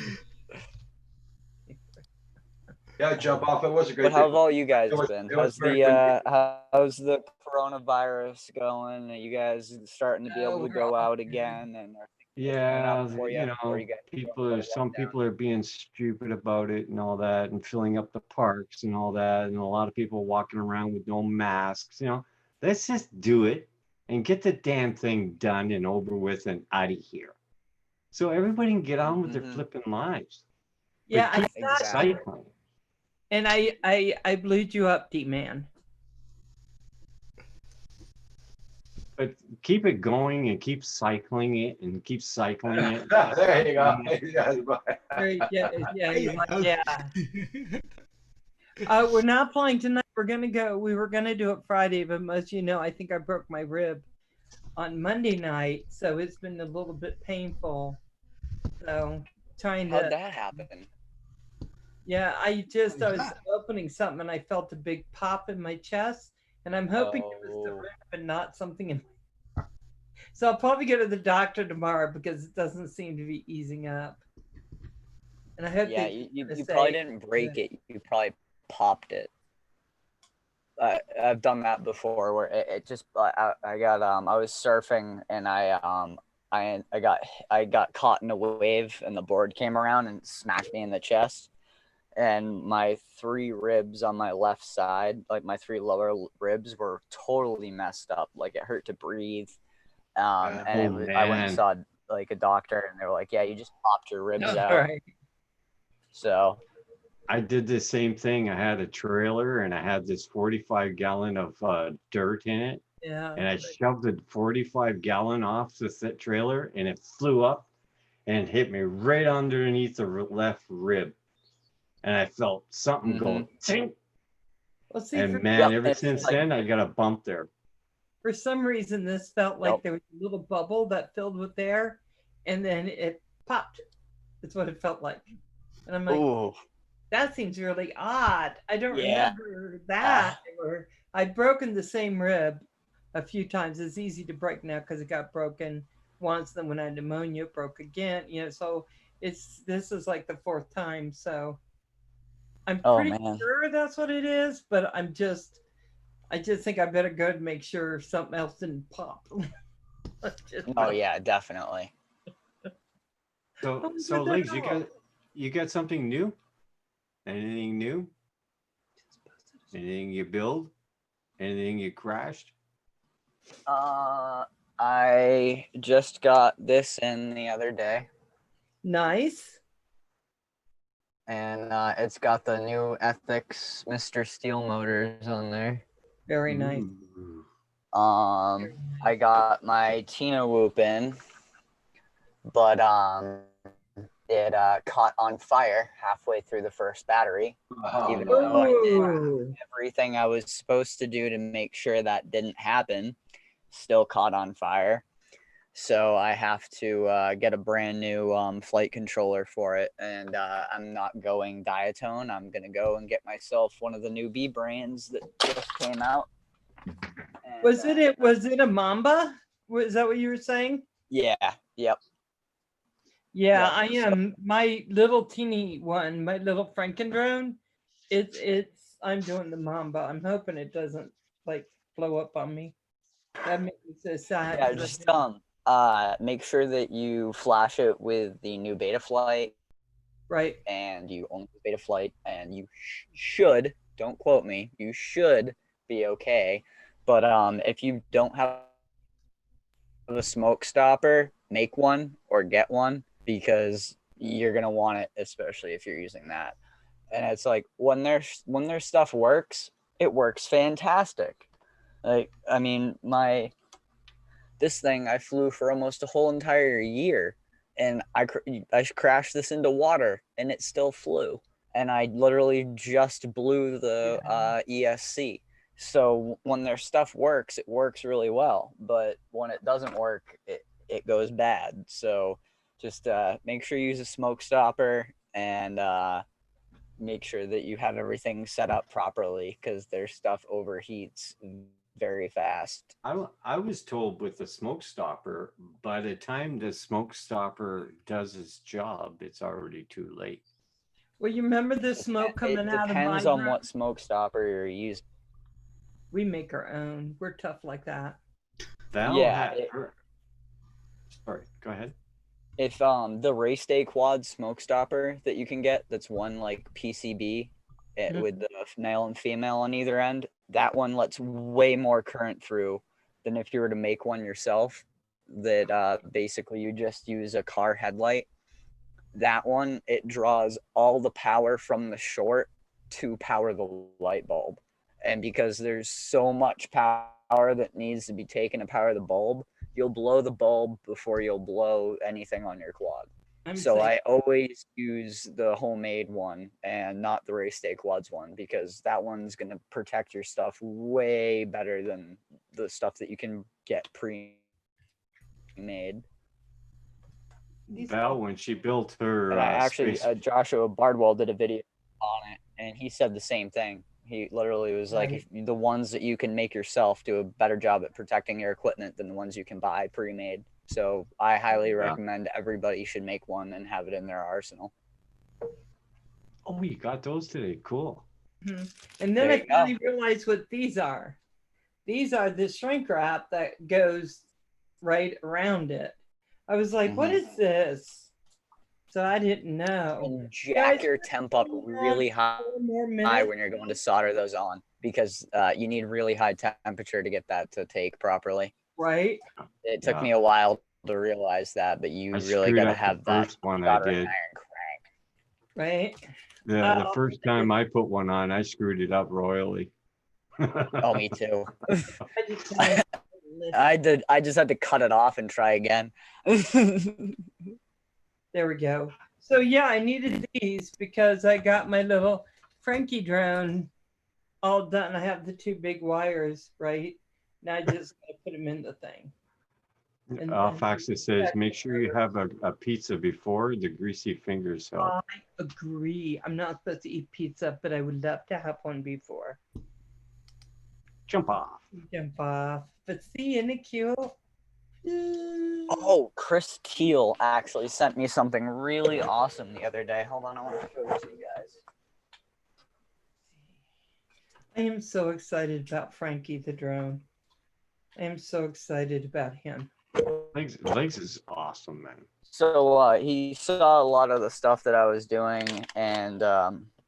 Yeah, jump off. It was a great. But how have all you guys been? How's the coronavirus going? Are you guys starting to be able to go out again and are Yeah, for you you before know, you get some down. people are being stupid about it and all that, and filling up the parks and all that, and a lot of people walking around with no masks. Let's just do it and get the damn thing done and over with and out of here, so everybody can get on with their Mhm. flipping lives. Yeah, But I keep thought, Exactly. cycling. and I blued you up, D-Man. But keep it going and keep cycling it and keep cycling it. There you go. Right, yeah, There you he's like, go. yeah. We're not playing tonight. We were gonna do it Friday, but most I think I broke my rib on Monday night, so it's been a little bit painful. So trying How'd to, that happen? yeah, I was was that? opening something and I felt a big pop in my chest, and I'm hoping it was the Oh. rib and not something in. So I'll probably go to the doctor tomorrow because it doesn't seem to be easing up. And I hope Yeah, they you probably didn't break it. You probably popped it. I've done that before where it just I got I was surfing and I got caught in a wave and the board came around and smacked me in the chest, and my 3 ribs on my left side, like my 3 lower ribs, were totally messed up. Like it hurt to breathe. And I went and Man. saw like a doctor and they were like, yeah, you just popped your ribs All out. right. So I did the same thing. I had a trailer and I had this 45-gallon of dirt in it. Yeah. And I shoved the 45-gallon off the trailer and it flew up and hit me right underneath the left rib. And I felt something go tink. Well, see, And man, ever it's since like, then, I got a bump there. for some reason, this felt like there was a little bubble that filled with air, and then it popped. That's what it felt like. And I'm like, ooh, that seems really odd. I don't yeah. remember that. I'd broken the same rib a few times. It's easy to break now because it got broken once. Then when I had pneumonia, it broke again. So this is like the 4th time. So I'm Oh pretty man. sure that's what it is, but I just think I better go to make sure something else didn't pop. Oh yeah, definitely. So Legs, you got something new? Anything new? Anything you build? Anything you crashed? I just got this in the other day. Nice. And it's got the new Ethics Mr. Steel motors on there. Very nice. Ooh. I got my Tina Whoop in, but it caught on fire halfway through the first battery. Oh, Even no. though I did Ooh. everything I was supposed to do to make sure that didn't happen, still caught on fire. So I have to get a brand new flight controller for it, and I'm not going diatone. I'm gonna go and get myself one of the new B brands that just came out. And, Was it a Mamba? Was that what you were saying? Yeah. Yep. Yeah, Yep. I am. My little teeny one, my little Frankendrone. It's. I'm doing the Mamba. I'm hoping it doesn't like blow up on me. That makes me so sad. Yeah. Just make sure that you flash it with the new Beta Flight, right. and you only use Beta Flight, and you should. Don't quote me. You should be okay. But if you don't have a smoke stopper, make one or get one, because you're gonna want it, especially if you're using that. And it's like when their stuff works, it works fantastic. Like, I mean, this thing I flew for almost a whole entire year, and I crashed this into water, and it still flew. And I literally just blew the ESC. So when their stuff works, it works really well. But when it doesn't work, it goes bad. So just make sure you use a smoke stopper, and make sure that you have everything set up properly, because their stuff overheats very fast. I was told with the smoke stopper, by the time the smoke stopper does its job, it's already too late. Well, you remember the smoke coming out of my Depends on what smoke stopper you're using. We make our own. We're tough like that. Val Yeah, had her. Sorry, go ahead. If the race day quad smoke stopper that you can get, that's one like PCB with the male and female on either end, that one lets way more current through than if you were to make one yourself. That basically you just use a car headlight. That one, it draws all the power from the short to power the light bulb. And because there's so much power that needs to be taken to power the bulb, you'll blow the bulb before you'll blow anything on your quad. So I always use the homemade one and not the race day quads one, because that one's going to protect your stuff way better than the stuff that you can get pre-made. Val, when she built her And I actually, Joshua Bardwell did a video on it, and he said the same thing. He literally was like, if the ones that you can make yourself do a better job at protecting your equipment than the ones you can buy pre-made. So I highly recommend everybody should make one and have it in their arsenal. Oh, you got those today. Cool. And then I finally realized what these are. These are the shrink wrap that goes right around it. I was like, what is this? So I didn't know. And jack your temp up really high when you're going to solder those on, because you need really high temperature to get that to take properly. Right. It took me a while to realize that, but you really got to have that first one I did. crank. Right. The first time I put one on, I screwed it up royally. Oh, me too. I did. I just had to cut it off and try again. There we go. So yeah, I needed these because I got my little Frankie drone all done. I have the 2 big wires, right? Now I just gotta put them in the thing. Faxa says, make sure you have a pizza before. The greasy fingers help. I agree. I'm not supposed to eat pizza, but I would love to have one before. Jump off. Jump off. But see, isn't it cute? Oh, Chris Teal actually sent me something really awesome the other day. Hold on, I want to show this to you guys. I am so excited about Frankie the drone. I am so excited about him. Legs is awesome, man. So he saw a lot of the stuff that I was doing, and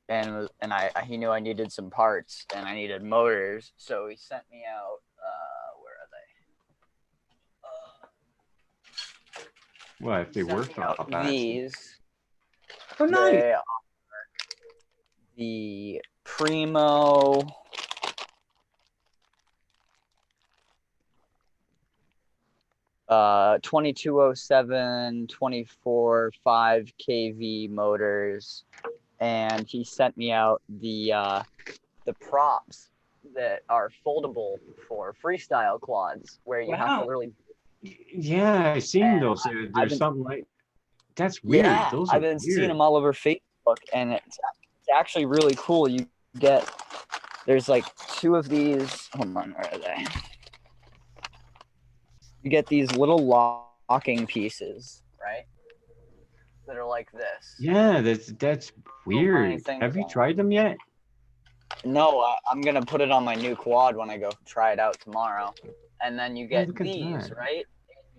he knew I needed some parts and I needed motors, so he sent me out. Where are they? Well, if they work off these. Oh, nice. They are the Primo 2207 24 5 kV motors, and he sent me out the props that are foldable for freestyle quads, where you have to really. Yeah, I've seen those. There's something like that's weird. Yeah, those I've been seeing them all over Facebook, and it's actually really cool. You get there's like 2 of these. Hold on, where are they? You get these little locking pieces, right? That are like this. Yeah, that's weird. Have you tried them yet? No, I'm gonna put it on my new quad when I go try it out tomorrow. And then you get these, right?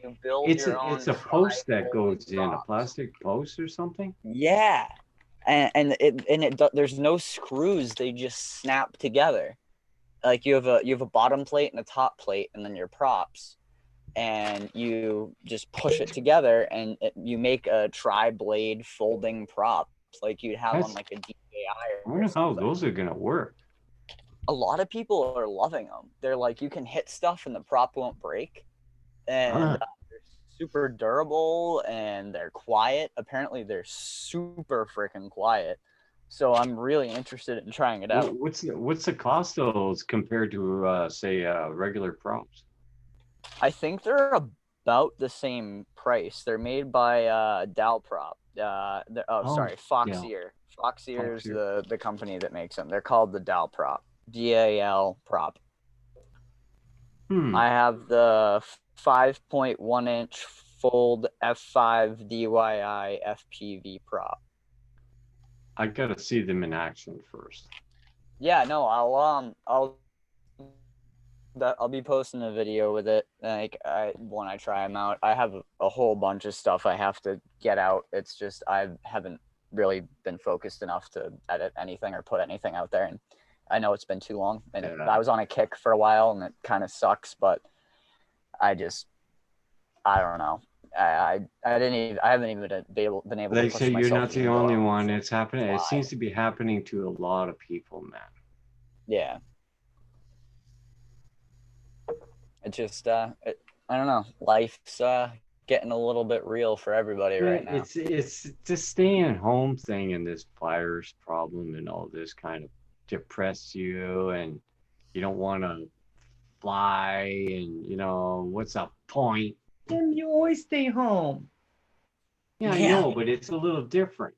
You build your own. It's a post that goes in, a plastic post or something. Yeah, and there's no screws. They just snap together. Like you have a bottom plate and a top plate, and then your props. And you just push it together, and you make a tri-blade folding prop like you'd have on like a DJI. I wonder how those are gonna work. A lot of people are loving them. They're like, you can hit stuff and the prop won't break, and they're super durable and they're quiet. Apparently, they're super freaking quiet. So I'm really interested in trying it out. What's the cost of those compared to say regular props? I think they're about the same price. They're made by Dalprop. Foxier. Foxier's the company that makes them. They're called the Dalprop. DAL prop. I have the 5.1 inch fold F5 DYI FPV prop. I gotta see them in action first. Yeah, no, I'll I'll be posting a video with it. Like when I try them out, I have a whole bunch of stuff I have to get out. It's just I haven't really been focused enough to edit anything or put anything out there. And I know it's been too long. And I was on a kick for a while, and it kind of sucks. But I don't know. I haven't even been able They to push say you're myself not to the go only out one. and It's happening. It fly. seems to be happening to a lot of people, man. Yeah. It just I don't know. Life's getting a little bit real for everybody right now. It's the staying home thing and this virus problem and all this kind of depress you, and you don't want to fly, and what's the point? Tim, you always stay home. Yeah, I Yeah. know, but it's a little different.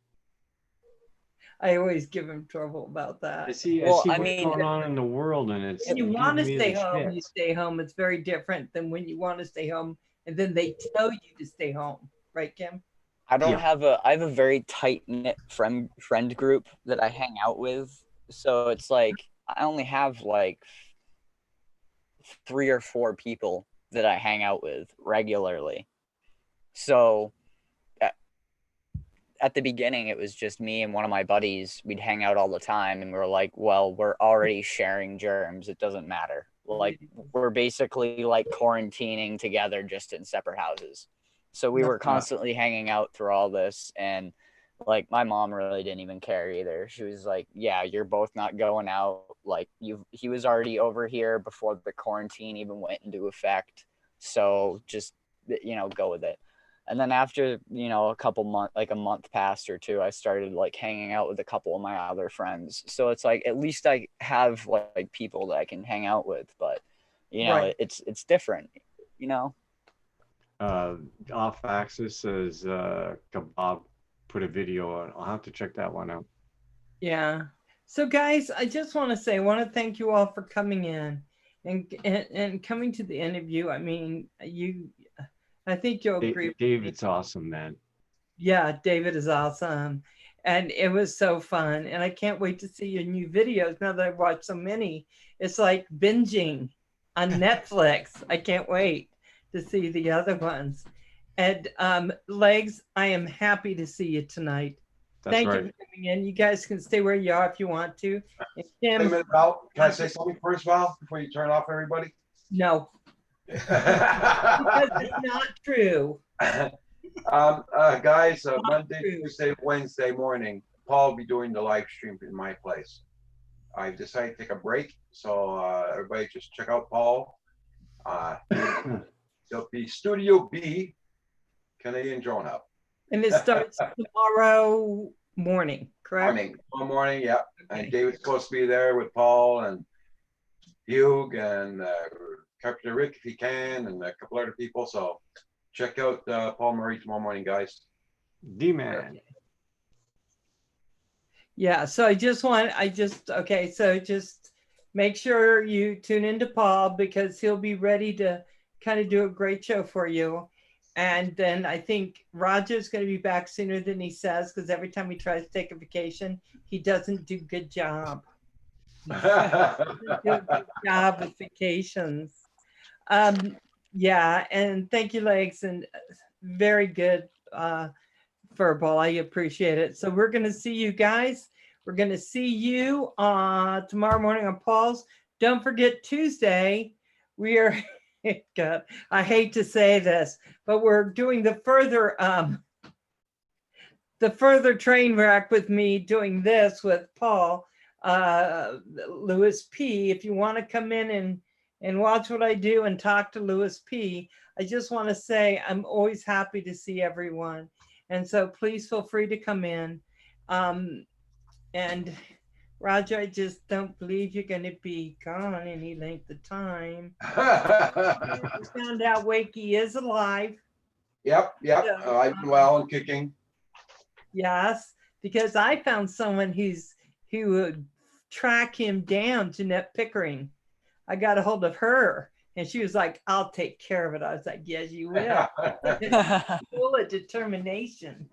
I always give him trouble about that. I see Well, what's I mean- going on in the world, and it's When you giving want to me stay the home, you shits. stay home. It's very different than when you want to stay home and then they tell you to stay home. Right, Kim? I don't Yeah. have I have a very tight knit friend group that I hang out with. So it's like I only have like 3 or 4 people that I hang out with regularly. So at the beginning, it was just me and one of my buddies. We'd hang out all the time, and we were like, well, we're already sharing germs. It doesn't matter. Like, we're basically like quarantining together, just in separate houses. So we were constantly hanging out through all this. And like, my mom really didn't even care either. She was like, yeah, you're both not going out. Like, he was already over here before the quarantine even went into effect. So just, go with it. And then after, a couple months, like a month passed or two, I started like hanging out with a couple of my other friends. So it's like, at least I have like people that I can hang out with, but Right. it's different, Off Axis says Kebab put a video on. I'll have to check that one out. Yeah. So guys, I just want to say, I want to thank you all for coming in and coming to the interview. I mean, I think you'll agree. David's awesome, man. Yeah, David is awesome. And it was so fun. And I can't wait to see your new videos now that I've watched so many. It's like binging on Netflix. I can't wait to see the other ones. And Legs, I am happy to see you tonight. Thank you for coming in. You guys can stay where you are if you want to. And Kim, Wait a minute, Val. Can I say something first, Val, before you turn off everybody? no, because it's not true. Guys, Monday, Tuesday, Wednesday morning, Paul will be doing the live stream in my place. I decided to take a break, so everybody just check out Paul. It'll be Studio B, Canadian Drone Hub. And it starts tomorrow morning, correct? Tomorrow morning, yeah. Okay. And David's supposed to be there with Paul and Hugh and Captain Rick if he can, and a couple other people. So check out Paul Murray tomorrow morning, guys. D-Man. Yeah, so just make sure you tune into Paul, because he'll be ready to kind of do a great show for you. And then I think Roger's going to be back sooner than he says, because every time he tries to take a vacation, he doesn't do good job. Do a good job with vacations. Yeah, and thank you, Legs, and very good Furball. I appreciate it. So we're going to see you guys. We're going to see you tomorrow morning on Paul's. Don't forget Tuesday, we are, God, I hate to say this, but we're doing the further train wreck with me doing this with Paul, Lewis P. If you want to come in and watch what I do and talk to Lewis P., I just want to say I'm always happy to see everyone. And so please feel free to come in. And Roger, I just don't believe you're going to be gone any length of time. We found out Wakey is alive. Yep. I'm well and kicking. Yes, because I found someone who would track him down, Jeanette Pickering. I got a hold of her, and she was like, I'll take care of it. I was like, yes, you will. Full of determination.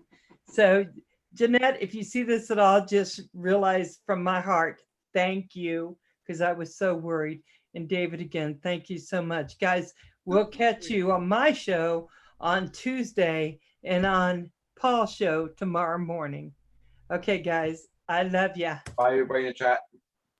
So, Jeanette, if you see this at all, just realize from my heart, thank you, because I was so worried. And David, again, thank you so much. Guys, we'll catch you on my show on Tuesday and on Paul's show tomorrow morning. Okay, guys, I love ya. Bye, everybody in the chat.